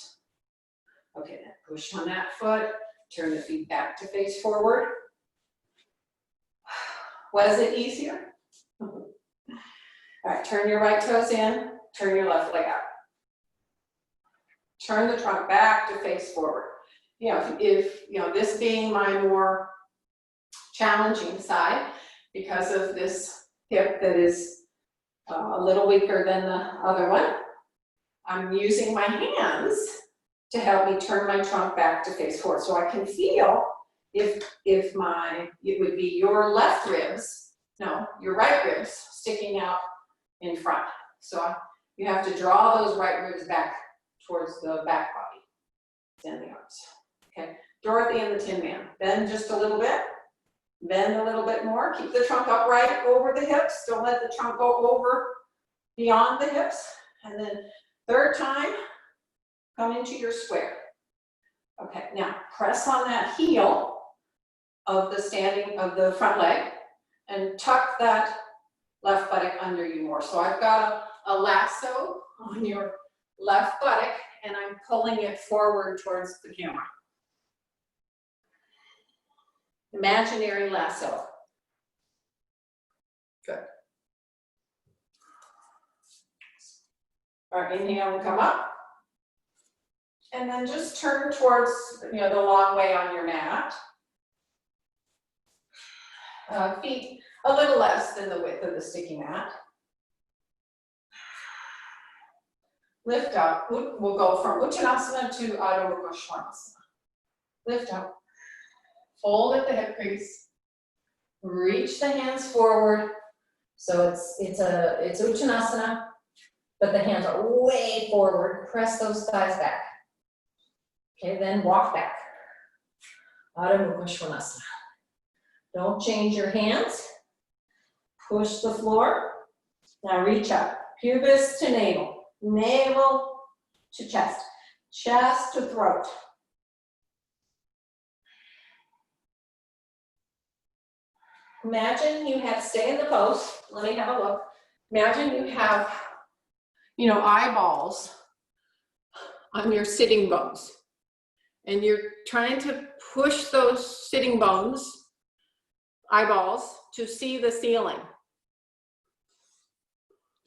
[SPEAKER 3] Okay, then push on that foot, turn the feet back to face forward. Was it easier? All right, turn your right toes in, turn your left leg out. Turn the trunk back to face forward. You know, if you know, this being my more challenging side, because of this hip that is a little weaker than the other one, I'm using my hands to help me turn my trunk back to face forward. So I can feel if it would be your left ribs, no, your right ribs sticking out in front. So you have to draw those right ribs back towards the back body and the arms. Okay, Dorothy and the Tin Man. Bend just a little bit. Bend a little bit more. Keep the trunk upright over the hips. Don't let the trunk go over beyond the hips. And then third time, come into your square. Okay, now press on that heel of the front leg and tuck that left buttock under you more. So I've got a lasso on your left buttock and I'm pulling it forward towards the camera. Imaginary lasso. Good. All right, inhale and come up. And then just turn towards, you know, the long way on your mat. Feet a little less than the width of the sticky mat. Lift up. We'll go from Uttanasana to Adho Mukha Svanasana. Lift up. Fold at the hip crease. Reach the hands forward. So it's Uttanasana, but the hands are way forward. Press those thighs back. Okay, then walk back. Adho Mukha Svanasana. Don't change your hands. Push the floor. Now reach up. Pubis to navel. Navel to chest. Chest to throat. Imagine you have, stay in the pose. Let me have a look. Imagine you have, you know, eyeballs on your sitting bones. And you're trying to push those sitting bones, eyeballs, to see the ceiling.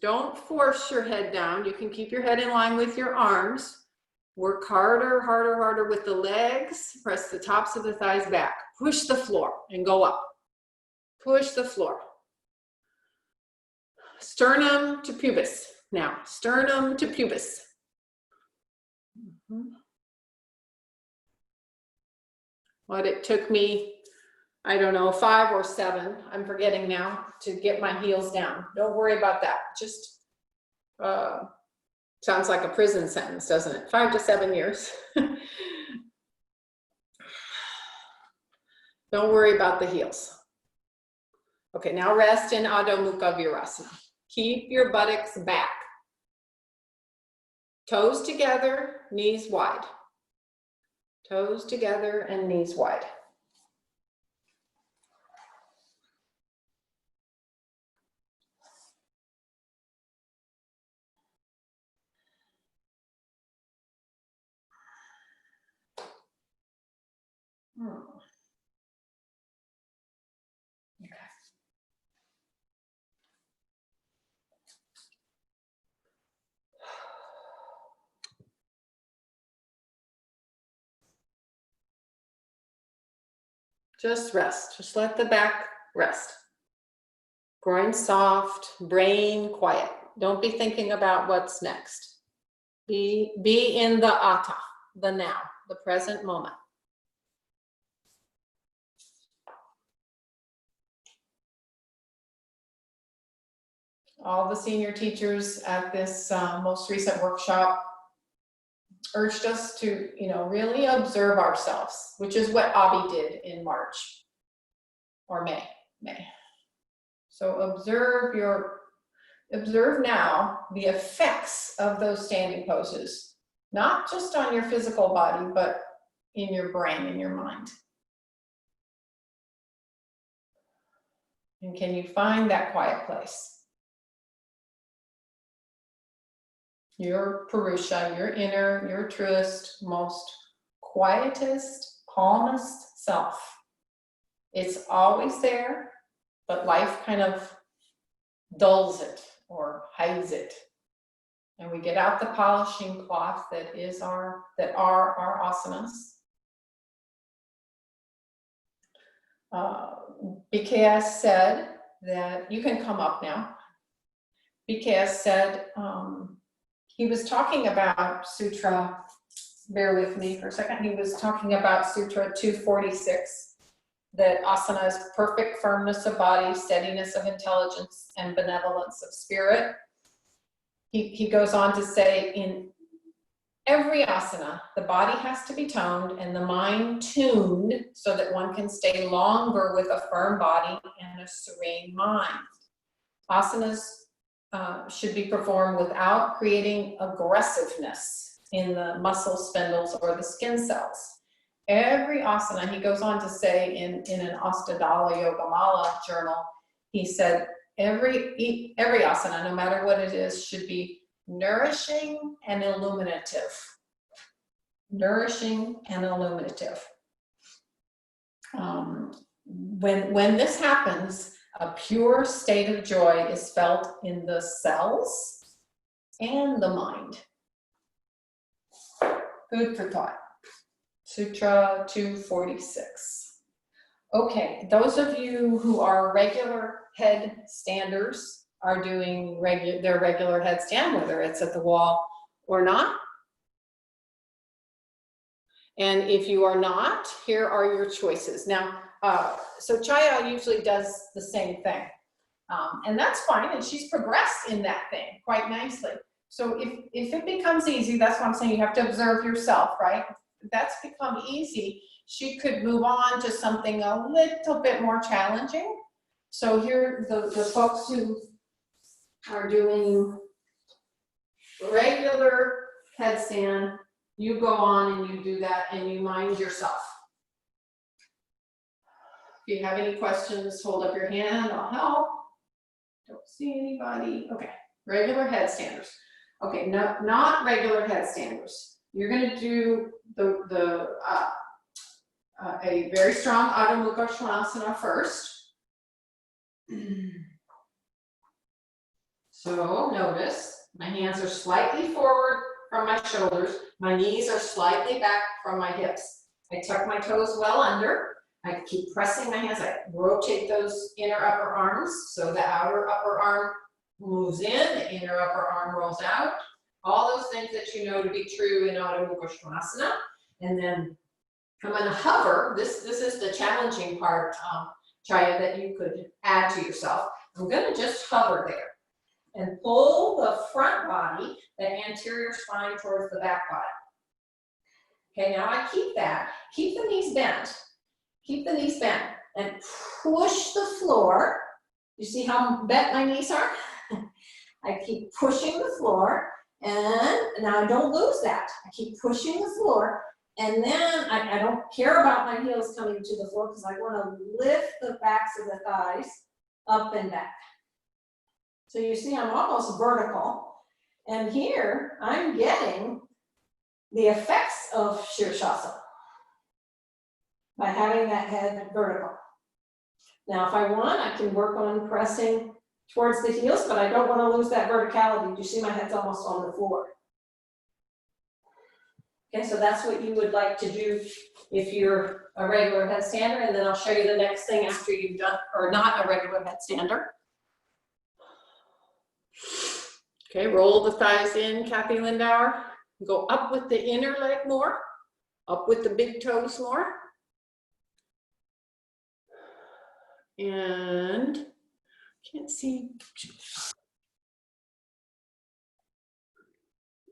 [SPEAKER 3] Don't force your head down. You can keep your head in line with your arms. Work harder, harder, harder with the legs. Press the tops of the thighs back. Push the floor and go up. Push the floor. Sternum to pubis. Now, sternum to pubis. What it took me, I don't know, 5 or 7, I'm forgetting now, to get my heels down. Don't worry about that. Just sounds like a prison sentence, doesn't it? 5 to 7 years. Don't worry about the heels. Okay, now rest in Adho Mukha Virasana. Keep your buttocks back. Toes together, knees wide. Toes together and knees wide. Just rest. Just let the back rest. Groin soft, brain quiet. Don't be thinking about what's next. Be in the ata, the now, the present moment. All the senior teachers at this most recent workshop urged us to, really observe ourselves, which is what Abby did in March or May. So observe now the effects of those standing poses, not just on your physical body, but in your brain, in your mind. And can you find that quiet place? Your Purusha, your inner, your truest, most quietest, calmest self. It's always there, but life kind of dulls it or hides it. And we get out the polishing cloth that are our asanas. BKS said that, you can come up now. BKS said, he was talking about Sutra, bear with me for a second, he was talking about Sutra 246, that asana is perfect firmness of body, steadiness of intelligence, and benevolence of spirit. He goes on to say, in every asana, the body has to be toned and the mind tuned so that one can stay longer with a firm body and a serene mind. Asanas should be performed without creating aggressiveness in the muscle spindles or the skin cells. Every asana, he goes on to say in an Astadala Yogamala journal, he said, every asana, no matter what it is, should be nourishing and illuminative. Nourishing and illuminative. When this happens, a pure state of joy is felt in the cells and the mind. Food for thought. Sutra 246. Okay, those of you who are regular headstanders are doing their regular headstand, whether it's at the wall or not. And if you are not, here are your choices. Now, so Chaya usually does the same thing. And that's fine, and she's progressed in that thing quite nicely. So if it becomes easy, that's what I'm saying, you have to observe yourself, right? If that's become easy, she could move on to something a little bit more challenging. So here, the folks who are doing regular headstand, you go on and you do that and you mind yourself. If you have any questions, hold up your hand, I'll help. Don't see anybody. Okay, regular headstanders. Okay, no, not regular headstanders. You're gonna do a very strong Adho Mukha Svanasana first. So notice, my hands are slightly forward from my shoulders. My knees are slightly back from my hips. I tuck my toes well under. I keep pressing my hands. I rotate those inner upper arms. So the outer upper arm moves in, the inner upper arm rolls out. All those things that you know to be true in Adho Mukha Svanasana. And then I'm going to hover. This is the challenging part, Chaya, that you could add to yourself. I'm going to just hover there and pull the front body, the anterior spine, towards the back body. Okay, now I keep that. Keep the knees bent. Keep the knees bent and push the floor. You see how bent my knees are? I keep pushing the floor, and now don't lose that. I keep pushing the floor, and then I don't care about my heels coming to the floor because I want to lift the backs of the thighs up and back. So you see I'm almost vertical, and here I'm getting the effects of Shirshasana by having that head vertical. Now, if I want, I can work on pressing towards the heels, but I don't want to lose that verticality. You see my head's almost on the floor. Okay, so that's what you would like to do if you're a regular headstander, and then I'll show you the next thing after you've done, or not a regular headstander. Okay, roll the thighs in, Kathy Lindauer. Go up with the inner leg more, up with the big toes more. And can't see.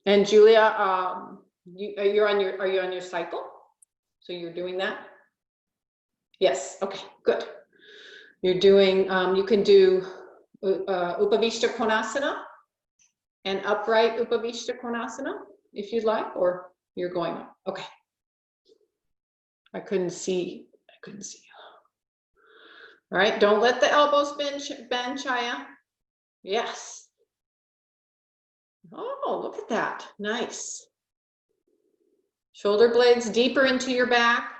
[SPEAKER 3] And Julia, are you on your cycle? So you're doing that? Yes, okay, good. You're doing, you can do Upavishta Konasana and upright Upavishta Konasana if you'd like, or you're going up. Okay. I couldn't see. All right, don't let the elbows bend, Chaya. Yes. Oh, look at that. Nice. Shoulder blades deeper into your back.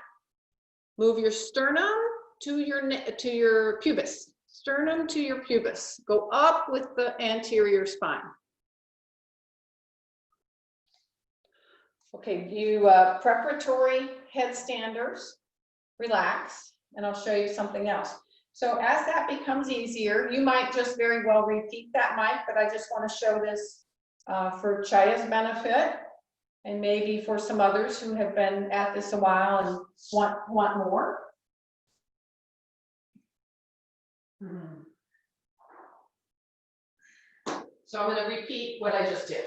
[SPEAKER 3] Move your sternum to your pubis. Sternum to your pubis. Go up with the anterior spine. Okay, you preparatory headstanders, relax, and I'll show you something else. So as that becomes easier, you might just very well repeat that, Mike, but I just want to show this for Chaya's benefit, and maybe for some others who have been at this a while and want more. So I'm going to repeat what I just did.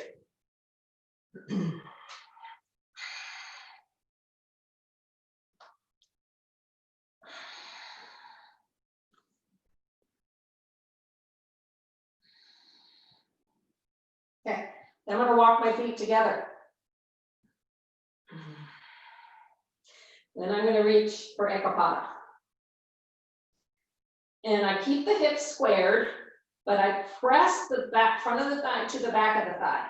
[SPEAKER 3] Okay, I'm going to walk my feet together. Then I'm going to reach for Ekapada. And I keep the hips squared, but I press the front of the thigh to the back of the thigh.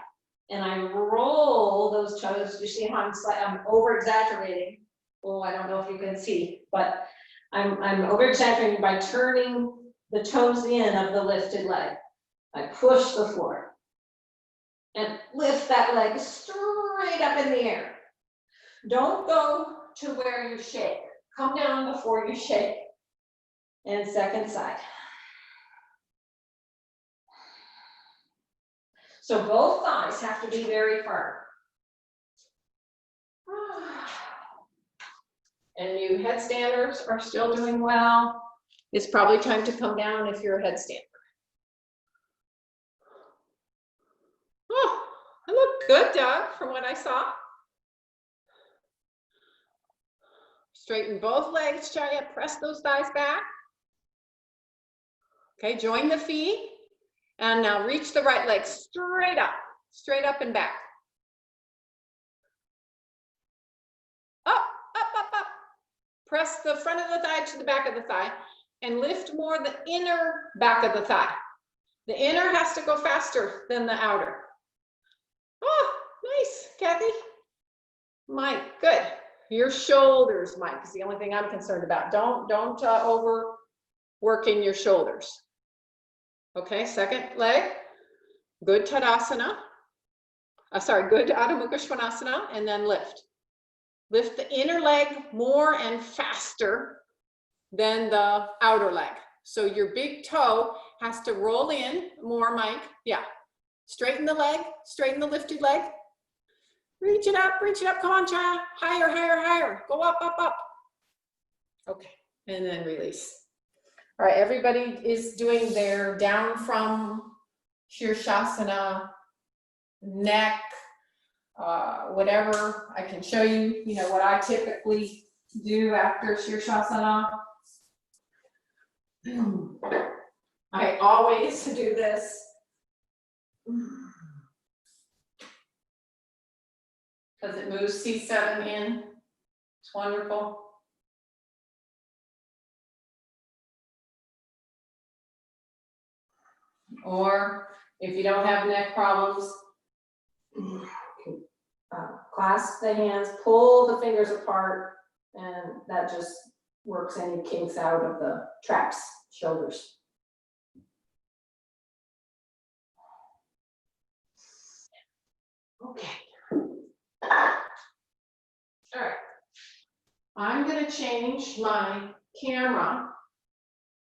[SPEAKER 3] And I roll those toes. You see how I'm over exaggerating. Oh, I don't know if you can see, but I'm over exaggerating by turning the toes in of the lifted leg. I push the floor and lift that leg straight up in the air. Don't go to where you shake. Come down before you shake. And second side. So both thighs have to be very firm. And you headstanders are still doing well. It's probably time to come down if you're a headstander. Oh, I look good, Doug, from what I saw. Straighten both legs, Chaya, press those thighs back. Okay, join the feet. And now reach the right leg straight up and back. Up. Press the front of the thigh to the back of the thigh and lift more the inner back of the thigh. The inner has to go faster than the outer. Oh, nice, Kathy. Mike, good. Your shoulders, Mike, is the only thing I'm concerned about. Don't overwork in your shoulders. Okay, second leg. Good Tadasana. Good Adho Mukha Svanasana, and then lift. Lift the inner leg more and faster than the outer leg. So your big toe has to roll in more, Mike. Yeah. Straighten the leg, straighten the lifted leg. Reach it up, come on, Chaya. Higher. Go up. Okay, and then release. All right, everybody is doing their down from Shirshasana, neck, whatever. I can show you, what I typically do after Shirshasana. I always do this. Because it moves C7 in. It's wonderful. Or if you don't have neck problems, clasp the hands, pull the fingers apart, and that just works any kinks out of the traps, shoulders. Okay. All right. I'm gonna change my camera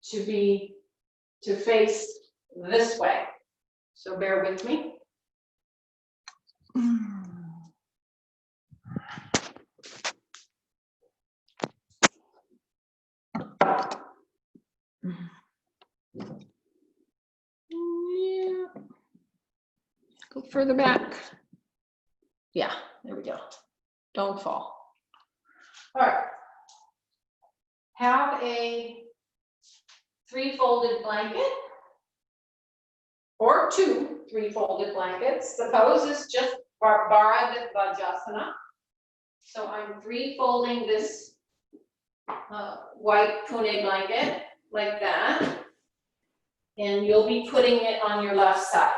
[SPEAKER 3] to face this way. So bear with me. Yeah. Go further back. Yeah, there we go. Don't fall. All right. Have a 3-folded blanket or 2 3-folded blankets. The pose is just Padasana. So I'm 3-folding this white pune blanket like that, and you'll be putting it on your left side.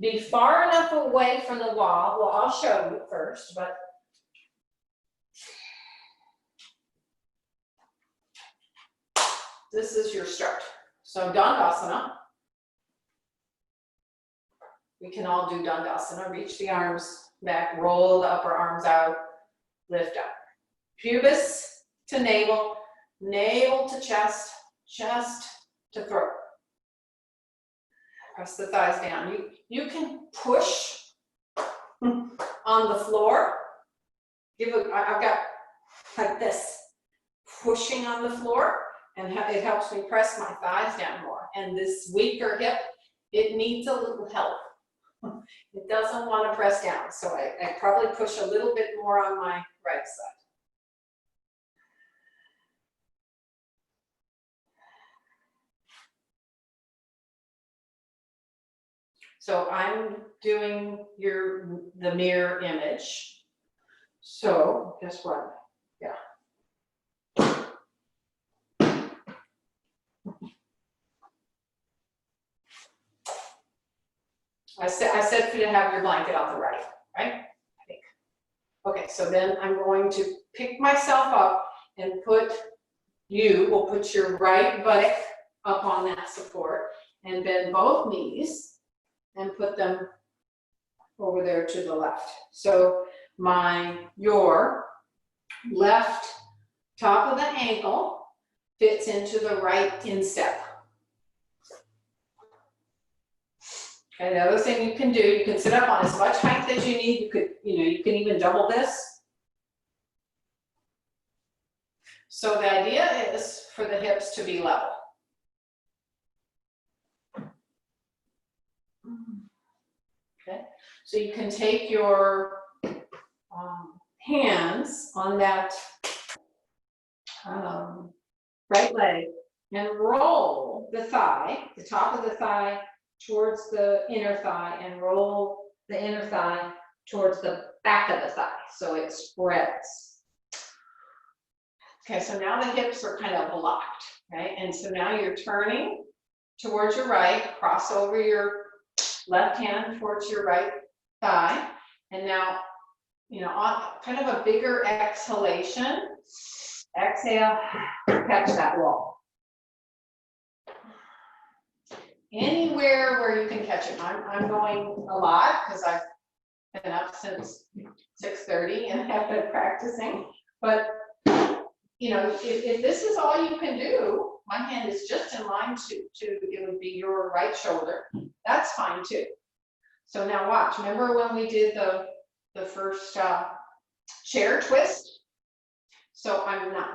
[SPEAKER 3] Be far enough away from the wall. Well, I'll show you first, but this is your start. So Tadasana. We can all do Tadasana. Reach the arms back, roll the upper arms out, lift up. Pubis to navel, navel to chest, chest to throat. Press the thighs down. You can push on the floor. I've got like this, pushing on the floor, and it helps me press my thighs down more. And this weaker hip, it needs a little help. It doesn't want to press down, so I probably push a little bit more on my right side. So I'm doing the mirror image. So guess what? Yeah. I said for you to have your blanket on the right, right? I think. Okay, so then I'm going to pick myself up and we'll put your right buttock up on that support and bend both knees and put them over there to the left. So your left top of the ankle fits into the right instep. Okay, the other thing you can do, you can sit up on as much height as you need. You can even double this. So the idea is for the hips to be level. Okay, so you can take your hands on that right leg and roll the thigh, the top of the thigh towards the inner thigh, and roll the inner thigh towards the back of the thigh so it spreads. Okay, so now the hips are kind of locked, right? And so now you're turning towards your right, cross over your left hand towards your right thigh, and now, on kind of a bigger exhalation, exhale, catch that wall. Anywhere where you can catch it. I'm going a lot because I've been up since 6:30 and have been practicing. But if this is all you can do, my hand is just in line to it would be your right shoulder. That's fine too. So now watch. Remember when we did the first chair twist? So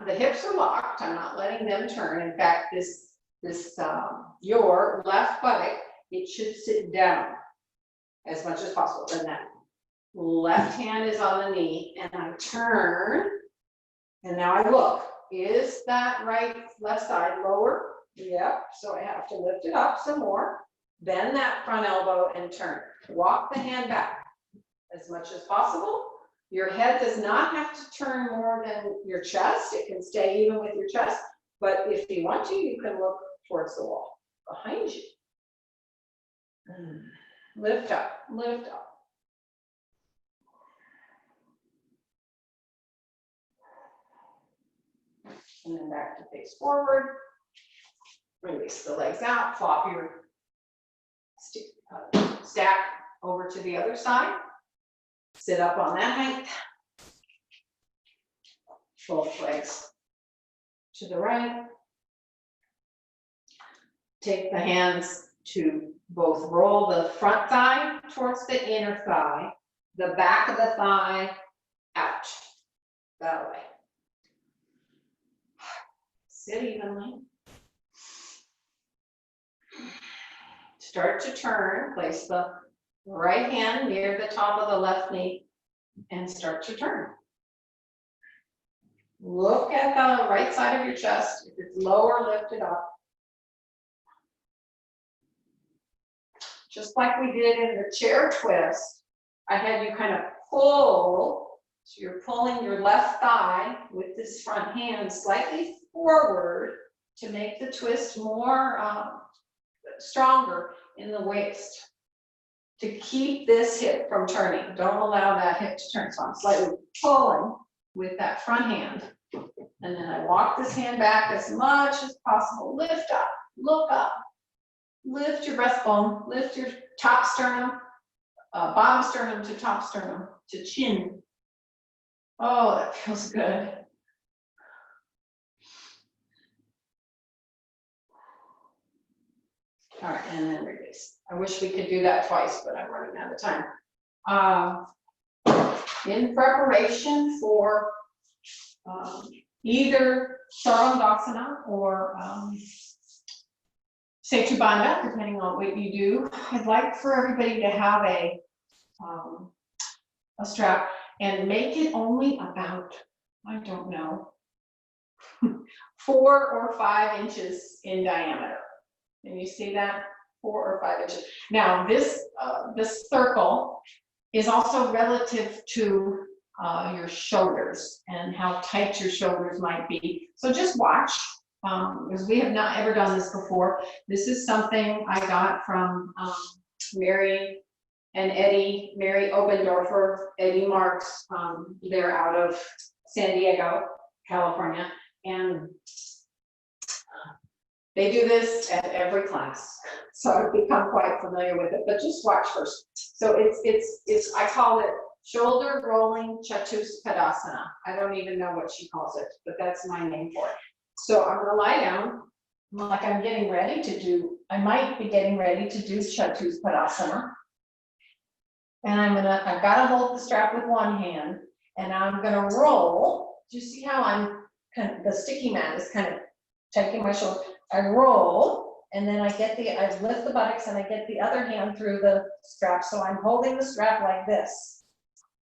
[SPEAKER 3] the hips are locked. I'm not letting them turn. In fact, your left buttock, it should sit down as much as possible. Then that left hand is on the knee, and I turn, and now I look. Is that left side lower? Yep. So I have to lift it up some more. Bend that front elbow and turn. Walk the hand back as much as possible. Your head does not have to turn more than your chest. It can stay even with your chest. But if you want to, you can look towards the wall behind you. Lift up, lift up. And then back to face forward. Release the legs out, flop your stack over to the other side.
[SPEAKER 1] Sit up on that height. Both legs to the right. Take the hands to both roll the front thigh towards the inner thigh, the back of the thigh out, that way. Sit evenly. Start to turn, place the right hand near the top of the left knee and start to turn. Look at the right side of your chest. If it's lower, lift it up. Just like we did in the chair twist, I had you kind of pull. So you're pulling your left thigh with this front hand slightly forward to make the twist more stronger in the waist. To keep this hip from turning. Don't allow that hip to turn. So I'm slightly pulling with that front hand. And then I walk this hand back as much as possible. Lift up, look up. Lift your breastbone, lift your top sternum, bottom sternum to top sternum to chin. Oh, that feels good. All right, and then release. I wish we could do that twice, but I'm running out of time. In preparation for either Tadasana or Setubandha, depending on what you do, I'd like for everybody to have a strap and make it only about, I don't know, 4 or 5 inches in diameter. Can you see that? 4 or 5 inches. Now this circle is also relative to your shoulders and how tight your shoulders might be. So just watch, because we have not ever done this before. This is something I got from Mary and Eddie, Mary Obendorfer, Eddie Marks. They're out of San Diego, California, and they do this at every class. So I've become quite familiar with it, but just watch first. So it's I call it shoulder rolling Padasana. I don't even know what she calls it, but that's my name for it. So I'm gonna lie down like I'm getting ready to do, I might be getting ready to do Padasana. And I've got to hold the strap with one hand, and I'm gonna roll. Do you see how I'm the sticky mat is kind of taking my shoulder? I roll, and then I lift the buttocks and I get the other hand through the strap. So I'm holding the strap like this.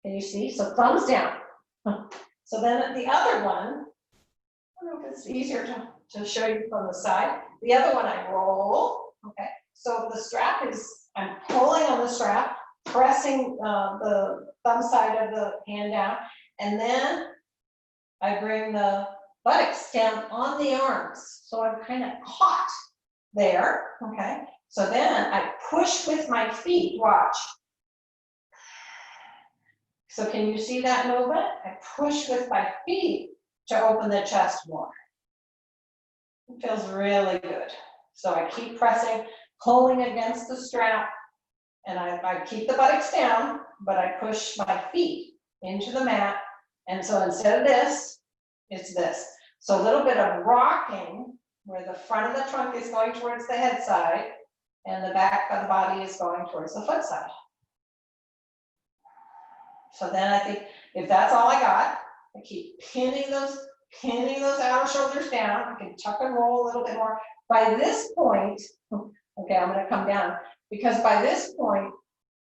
[SPEAKER 1] Can you see? So thumbs down. So then the other one, I don't know if it's easier to show you from the side. The other one I roll, okay? So the strap is, I'm pulling on the strap, pressing the thumb side of the hand down, and then I bring the buttocks down on the arms. So I'm kind of caught there, okay? So then I push with my feet, watch. So can you see that movement? I push with my feet to open the chest more. It feels really good. So I keep pressing, pulling against the strap, and I keep the buttocks down, but I push my feet into the mat. And so instead of this, it's this. So a little bit of rocking where the front of the trunk is going towards the head side and the back of the body is going towards the foot side. So then I think if that's all I got, I keep pinning those outer shoulders down. I can tuck and roll a little bit more. By this point, okay, I'm gonna come down, because by this point,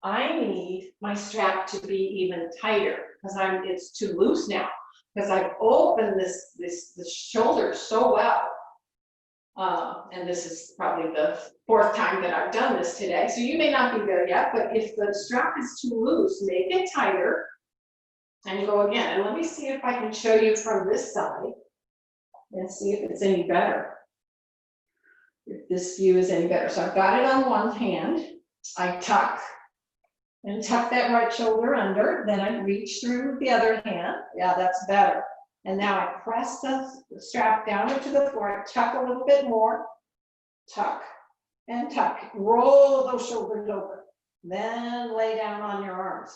[SPEAKER 1] I need my strap to be even tighter because it's too loose now. Because I've opened this shoulder so well. And this is probably the 4th time that I've done this today. So you may not be there yet, but if the strap is too loose, make it tighter and go again. And let me see if I can show you from this side and see if it's any better. If this view is any better. So I've got it on one hand. I tuck and tuck that right shoulder under. Then I reach through the other hand. Yeah, that's better. And now I press the strap down into the floor, tuck a little bit more, tuck and tuck. Roll those shoulders over. Then lay down on your arms.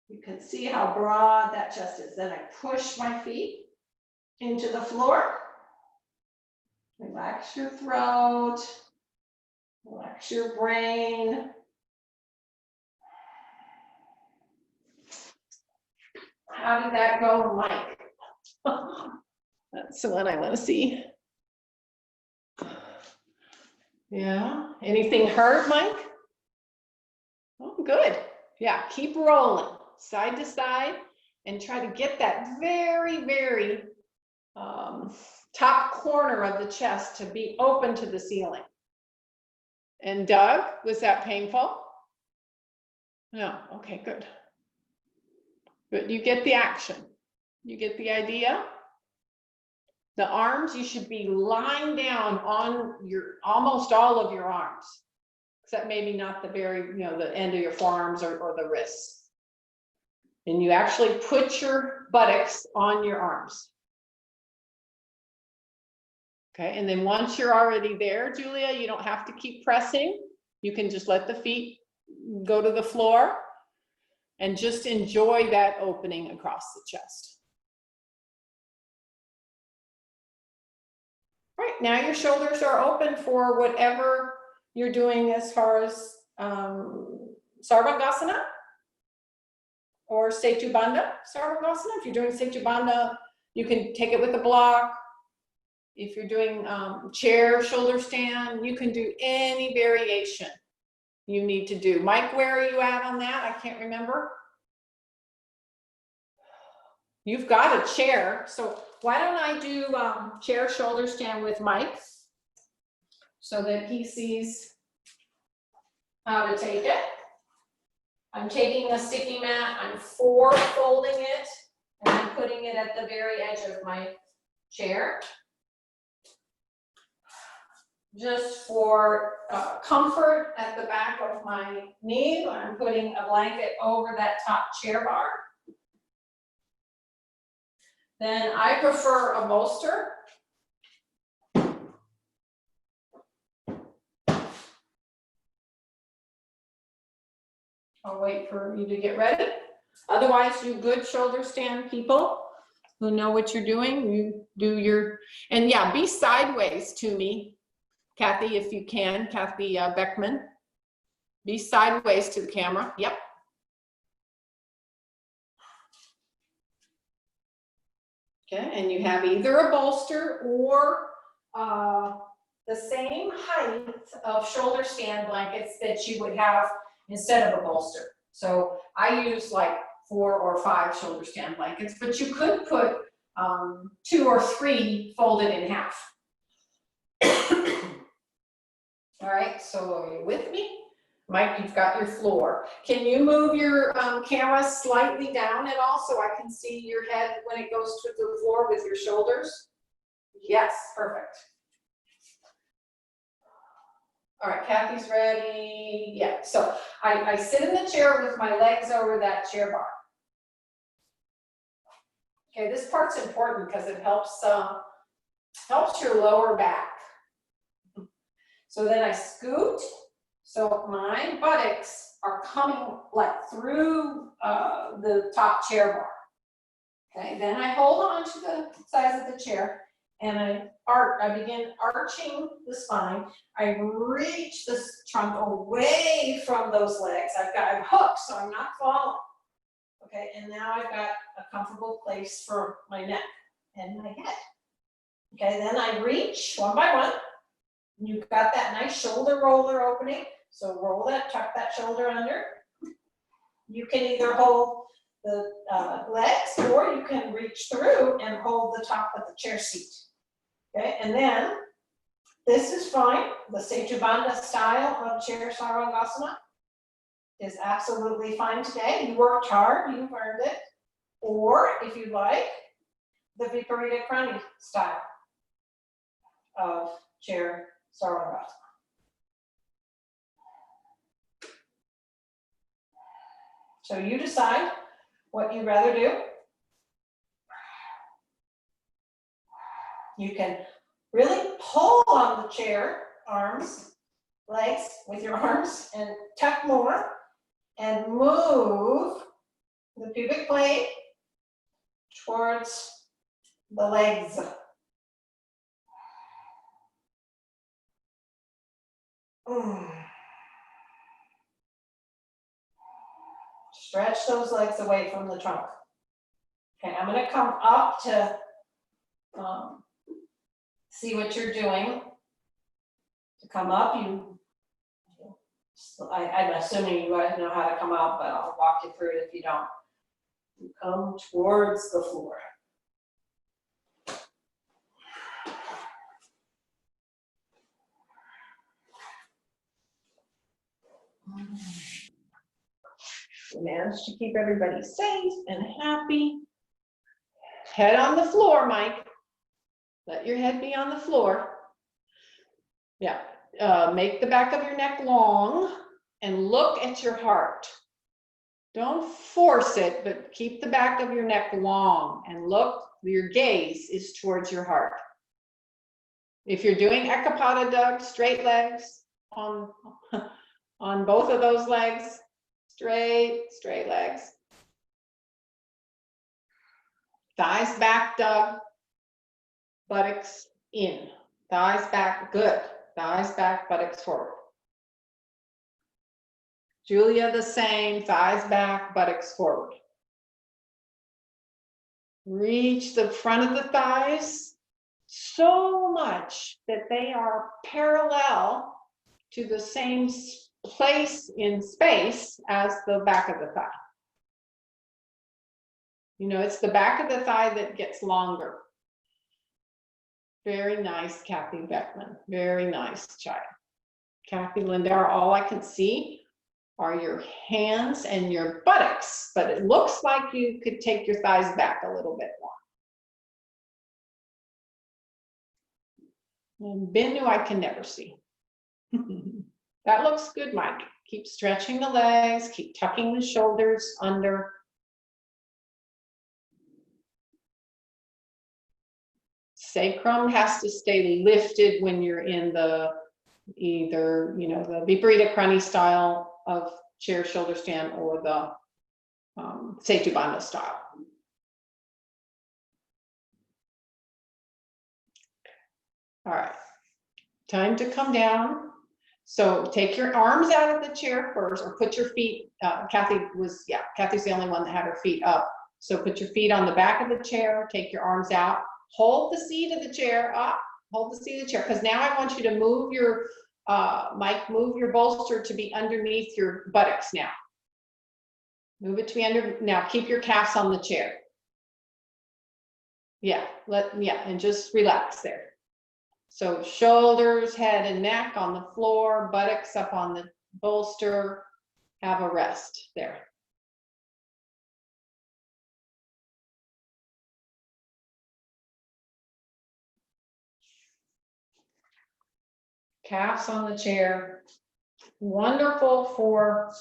[SPEAKER 4] You can see how broad that chest is. Then I push my feet into the floor. Relax your throat. Relax your brain. How did that go, Mike?
[SPEAKER 1] That's the one I want to see. Yeah, anything hurt, Mike? Oh, good. Yeah, keep rolling side to side and try to get that very, very top corner of the chest to be open to the ceiling. And Doug, was that painful? No, okay, good. Good, you get the action. You get the idea? The arms, you should be lying down on your, almost all of your arms, except maybe not the very, the end of your forearms or the wrists. And you actually put your buttocks on your arms. Okay, and then once you're already there, Julia, you don't have to keep pressing. You can just let the feet go to the floor and just enjoy that opening across the chest. Right, now your shoulders are open for whatever you're doing as far as Sarvangasana or Setu Bandha Sarvangasana. If you're doing Setu Bandha, you can take it with a block. If you're doing chair shoulder stand, you can do any variation you need to do. Mike, where are you at on that? I can't remember. You've got a chair, so why don't I do chair shoulder stand with Mike so that he sees how to take it. I'm taking a sticky mat, I'm folding it, and I'm putting it at the very edge of my chair. Just for comfort at the back of my knee, I'm putting a blanket over that top chair bar. Then I prefer a bolster. I'll wait for you to get ready. Otherwise, you good shoulder stand people who know what you're doing, you do your, and yeah, be sideways to me, Kathy, if you can, Kathy Beckman. Be sideways to the camera, yep. Okay, and you have either a bolster or the same height of shoulder stand blankets that you would have instead of a bolster. So I use like 4 or 5 shoulder stand blankets, but you could put 2 or 3 folded in half. All right, so are you with me? Mike, you've got your floor. Can you move your camera slightly down at all so I can see your head when it goes to the floor with your shoulders? Yes, perfect. All right, Kathy's ready. Yeah, so I sit in the chair with my legs over that chair bar. Okay, this part's important because it helps your lower back. So then I scoot. So my buttocks are coming like through the top chair bar. Okay, then I hold on to the sides of the chair and I begin arching the spine. I reach the trunk away from those legs. I'm hooked, so I'm not falling. Okay, and now I've got a comfortable place for my neck and my head. Okay, then I reach one by one. You've got that nice shoulder roller opening. So roll that, tuck that shoulder under. You can either hold the legs or you can reach through and hold the top of the chair seat. Okay, and then this is fine. The Setu Bandha style of chair Sarvangasana is absolutely fine today. You worked hard, you've earned it. Or if you like, the Viparita Krani style of chair Sarvangasana. So you decide what you'd rather do. You can really pull on the chair, arms, legs with your arms and tuck more and move
[SPEAKER 4] the pubic blade towards the legs. Stretch those legs away from the trunk. Okay, I'm gonna come up to see what you're doing. To come up, I'm assuming you guys know how to come up, but I'll walk you through it if you don't. You come towards the floor. We managed to keep everybody safe and happy. Head on the floor, Mike. Let your head be on the floor. Yeah, make the back of your neck long and look at your heart. Don't force it, but keep the back of your neck long and look, your gaze is towards your heart. If you're doing Ekapada, Doug, straight legs on both of those legs, straight legs. Thighs back, Doug. Buttocks in. Thighs back, good. Thighs back, buttocks forward. Julia, the same. Thighs back, buttocks forward. Reach the front of the thighs so much that they are parallel to the same place in space as the back of the thigh. You know, it's the back of the thigh that gets longer. Very nice, Kathy Beckman. Very nice, child. Kathy Lindauer, all I can see are your hands and your buttocks, but it looks like you could take your thighs back a little bit more. And Binu, I can never see. That looks good, Mike. Keep stretching the legs, keep tucking the shoulders under. Sacrum has to stay lifted when you're in the either, you know, the Viparita Krani style of chair shoulder stand or the Setu Bandha style. All right, time to come down. So take your arms out of the chair first, or put your feet, Kathy's the only one that had her feet up. So put your feet on the back of the chair, take your arms out, hold the seat of the chair up, hold the seat of the chair, because now I want you to move your, Mike, move your bolster to be underneath your buttocks now. Move it to be under, now keep your calves on the chair. Yeah, and just relax there. So shoulders, head and neck on the floor, buttocks up on the bolster, have a rest there. Calves on the chair, wonderful for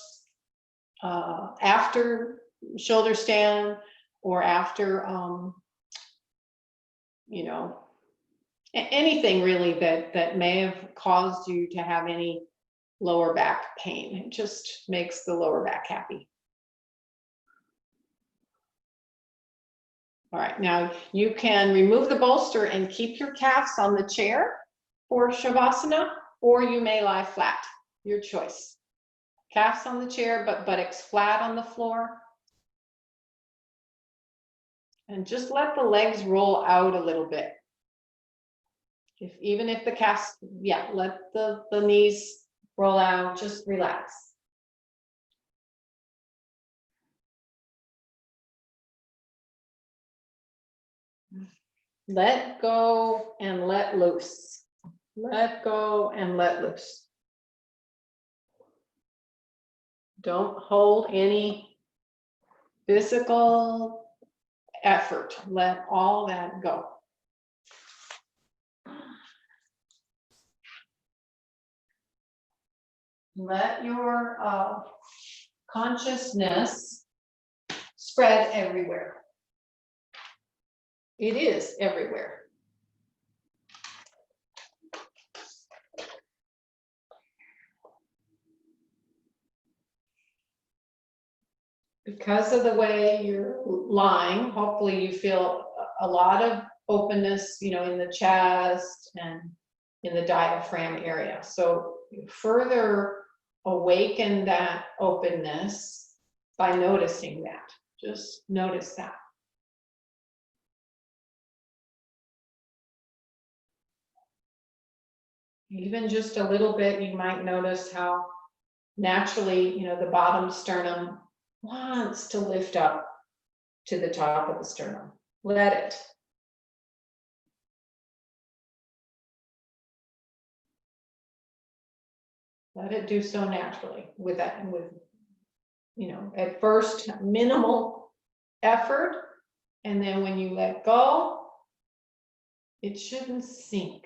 [SPEAKER 4] after shoulder stand or after, you know, anything really that may have caused you to have any lower back pain. It just makes the lower back happy. All right, now you can remove the bolster and keep your calves on the chair for Shavasana, or you may lie flat, your choice. Calves on the chair, but buttocks flat on the floor. And just let the legs roll out a little bit. Even if the calves, yeah, let the knees roll out, just relax. Let go and let loose. Let go and let loose. Don't hold any physical effort. Let all that go. Let your consciousness spread everywhere. It is everywhere. because of the way you're lying, hopefully you feel a lot of openness, you know, in the chest and in the diaphragm area. So further awaken that openness by noticing that. Just notice that. Even just a little bit, you might notice how naturally, you know, the bottom sternum wants to lift up to the top of the sternum. Let it. Let it do so naturally with that, with, you know, at first minimal effort, and then when you let go, it shouldn't sink.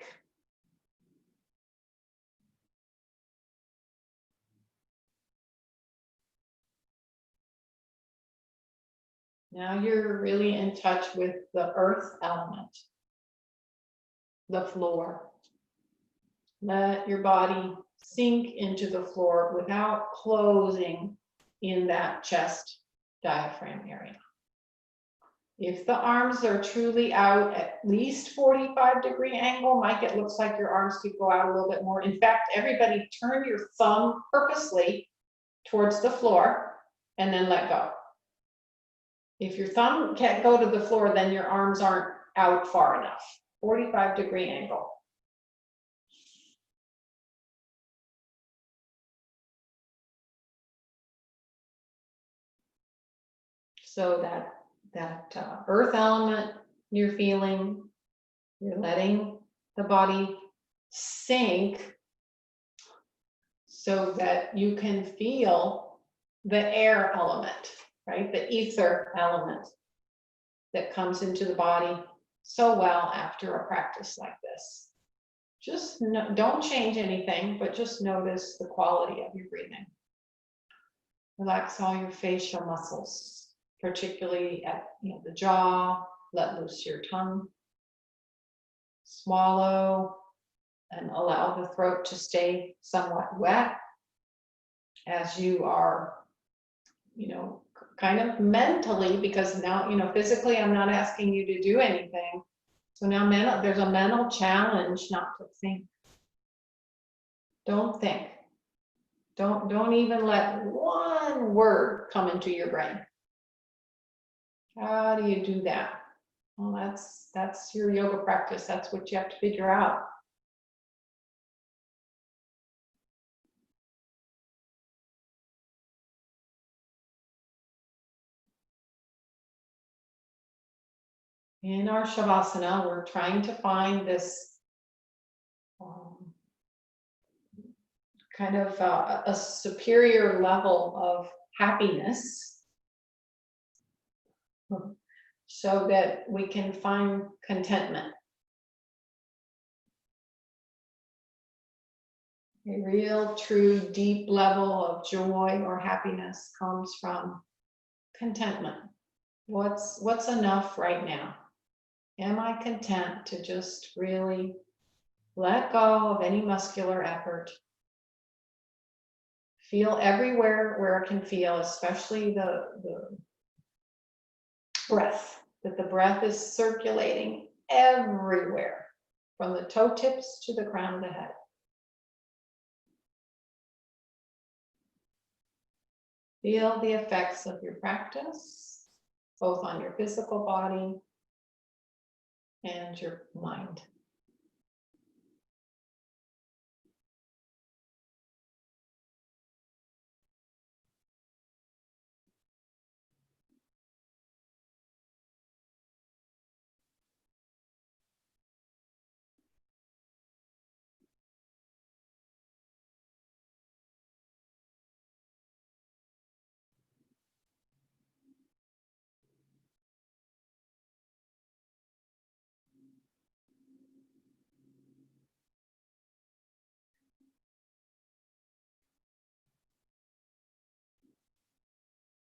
[SPEAKER 4] Now you're really in touch with the earth element, the floor. Let your body sink into the floor without closing in that chest diaphragm area. If the arms are truly out at least 45-degree angle, Mike, it looks like your arms could go out a little bit more. In fact, everybody turn your thumb purposely towards the floor and then let go. If your thumb can't go to the floor, then your arms aren't out far enough. 45-degree angle. So that earth element you're feeling, you're letting the body sink so that you can feel the air element, right? The ether element that comes into the body so well after a practice like this. Just don't change anything, but just notice the quality of your breathing. Relax all your facial muscles, particularly at, you know, the jaw. Let loose your tongue. Swallow and allow the throat to stay somewhat wet as you are, you know, kind of mentally, because now, you know, physically I'm not asking you to do anything. So now there's a mental challenge not to think. Don't think. Don't even let one word come into your brain. How do you do that? Well, that's your yoga practice. That's what you have to figure out. In our Shavasana, we're trying to find this kind of a superior level of happiness so that we can find contentment. A real, true, deep level of joy or happiness comes from contentment. What's enough right now? Am I content to just really let go of any muscular effort? Feel everywhere where it can feel, especially the breath, that the breath is circulating everywhere, from the toe tips to the crown of the head. Feel the effects of your practice, both on your physical body and your mind.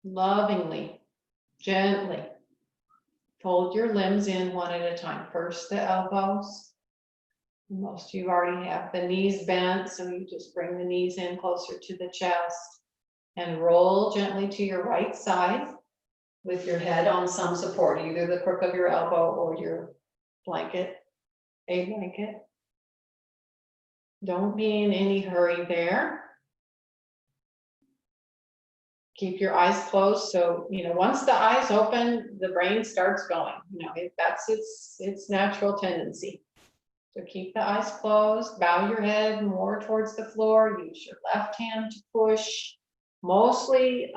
[SPEAKER 4] Lovingly, gently fold your limbs in one at a time. First the elbows. Most of you already have the knees bent, so you just bring the knees in closer to the chest. and roll gently to your right side with your head on some support, either the crook of your elbow or your blanket, a blanket. Don't be in any hurry there. Keep your eyes closed, so, once the eyes open, the brain starts going, that's its natural tendency. So keep the eyes closed, bow your head more towards the floor, use your left hand to push, mostly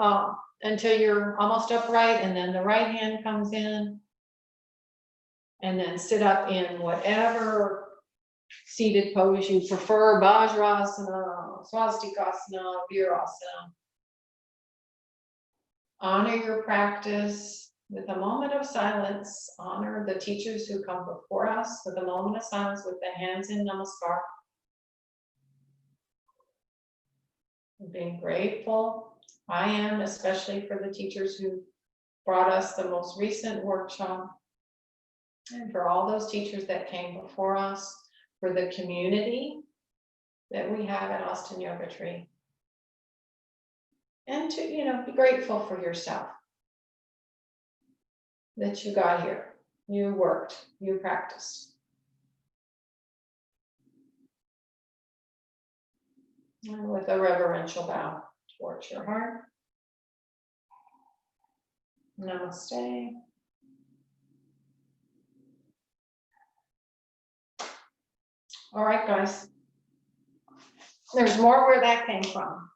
[SPEAKER 4] until you're almost upright, and then the right hand comes in. And then sit up in whatever seated pose you prefer, Vajrasana, Swastikasana, Virasana. Honor your practice with a moment of silence. Honor the teachers who come before us with a moment of silence with the hands in Namaskar. Being grateful. I am, especially for the teachers who brought us the most recent workshop, and for all those teachers that came before us, for the community that we have at Austin Yoga Tree. And to, be grateful for yourself that you got here, you worked, you practiced. And with a reverential bow towards your heart. Namaste. All right, guys. There's more where that came from.